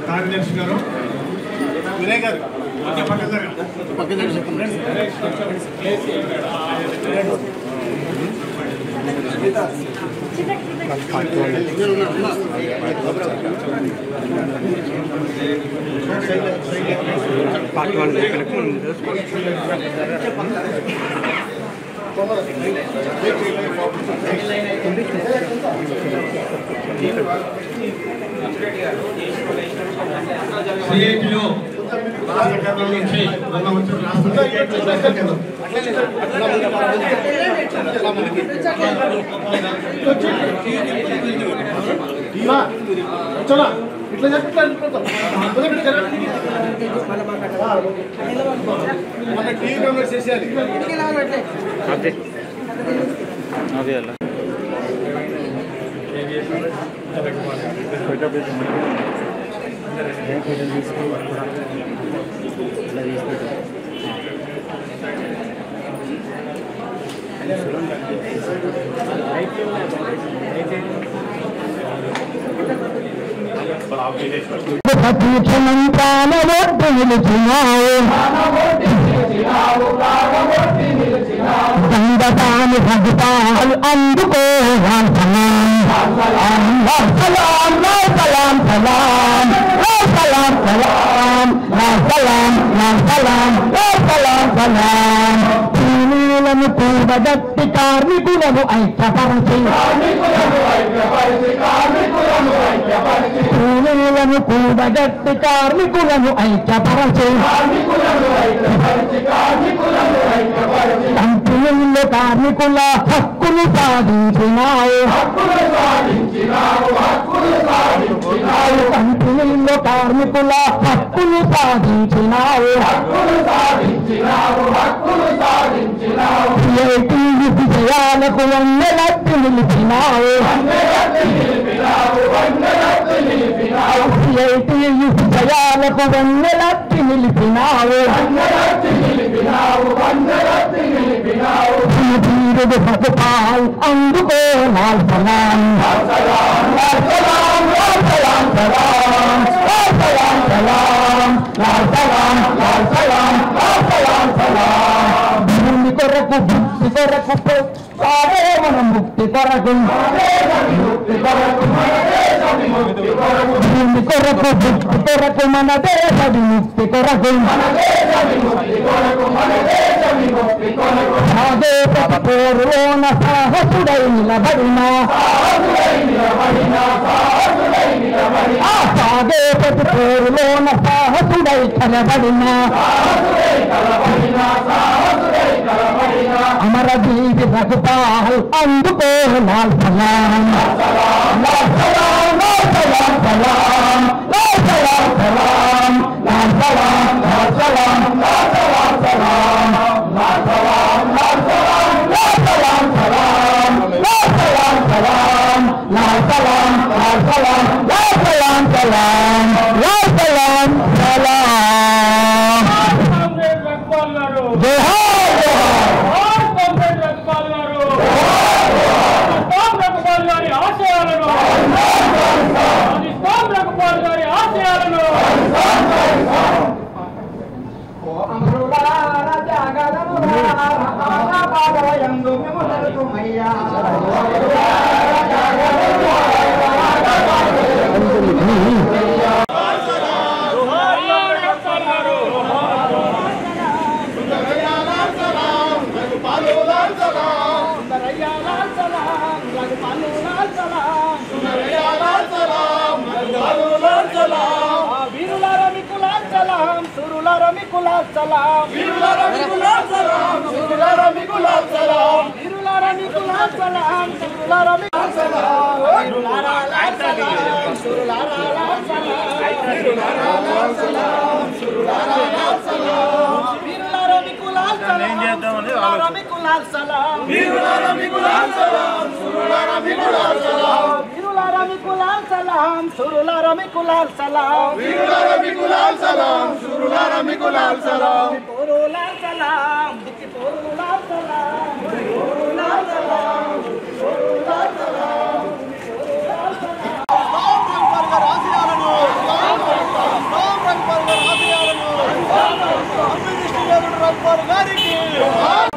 కార్యదర్శి గారు వినయ్ గారు సిఐటిలో రాష్ట్ర నుంచి ఇట్లా చేసేయాలి అదే అలా ప్రతిక్షణంతానవొట్టి నిలిచినావు సంగతాన్ని భక్తాలు అందుకో సలాం సలాం సలాం సలాం సలాం సలాం సలాం సలాం సలాం సలాం భూములను కూడగట్టి కార్మికులను ఐక్యపరచి భూములను కూడగట్టి కార్మికులను ఐక్యపరచి కంపెనీల్లో కార్మికుల హక్కులు సాధించినావు కంపెనీల్లో కార్మికుల హక్కులు సాధించినావు విజయాలకు వన్నెలట్టి నిలిచినావు ఐటీయు జయాలకు వన్నెలత్తి నిలిపినావు వీరుడు సదుపాల్ అందుకో లాల్ సలాం భూమి కొరకు భక్తి కొరకు మన ముక్తి కొరకు భూమి కొరకు భక్తి కొరకు మన దేశ విముక్తి కొరకు సాగేపతి పోరులోన సాహసుడై నిలబడిన సాగేపతి పోరులోన సాహసుడై కలబడిన అమర దీవి రఘుపాల్ అందుకో లాల్ సలాం లాల్ సలాం లాల్ సలాం సలాం లాల్ సలాం సలాం లాల్ సలాం లాల్ సలాం లాల్ సలాం సలాం లాల్ సలాం లాల్ సలాం లాల్ సలాం సలాం లాల్ సలాం సలాం లాల్ సలాం లాల్ సలాం లాల్ సలాం సలాం లాల్ సలాం సలాం జోహార్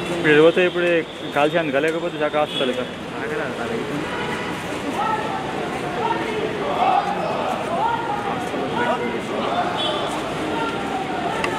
ఇప్పుడు ఎదిగిపోతే ఇప్పుడు కాల్చి అందుక లేకపోతే చక్క హాస్పిటల్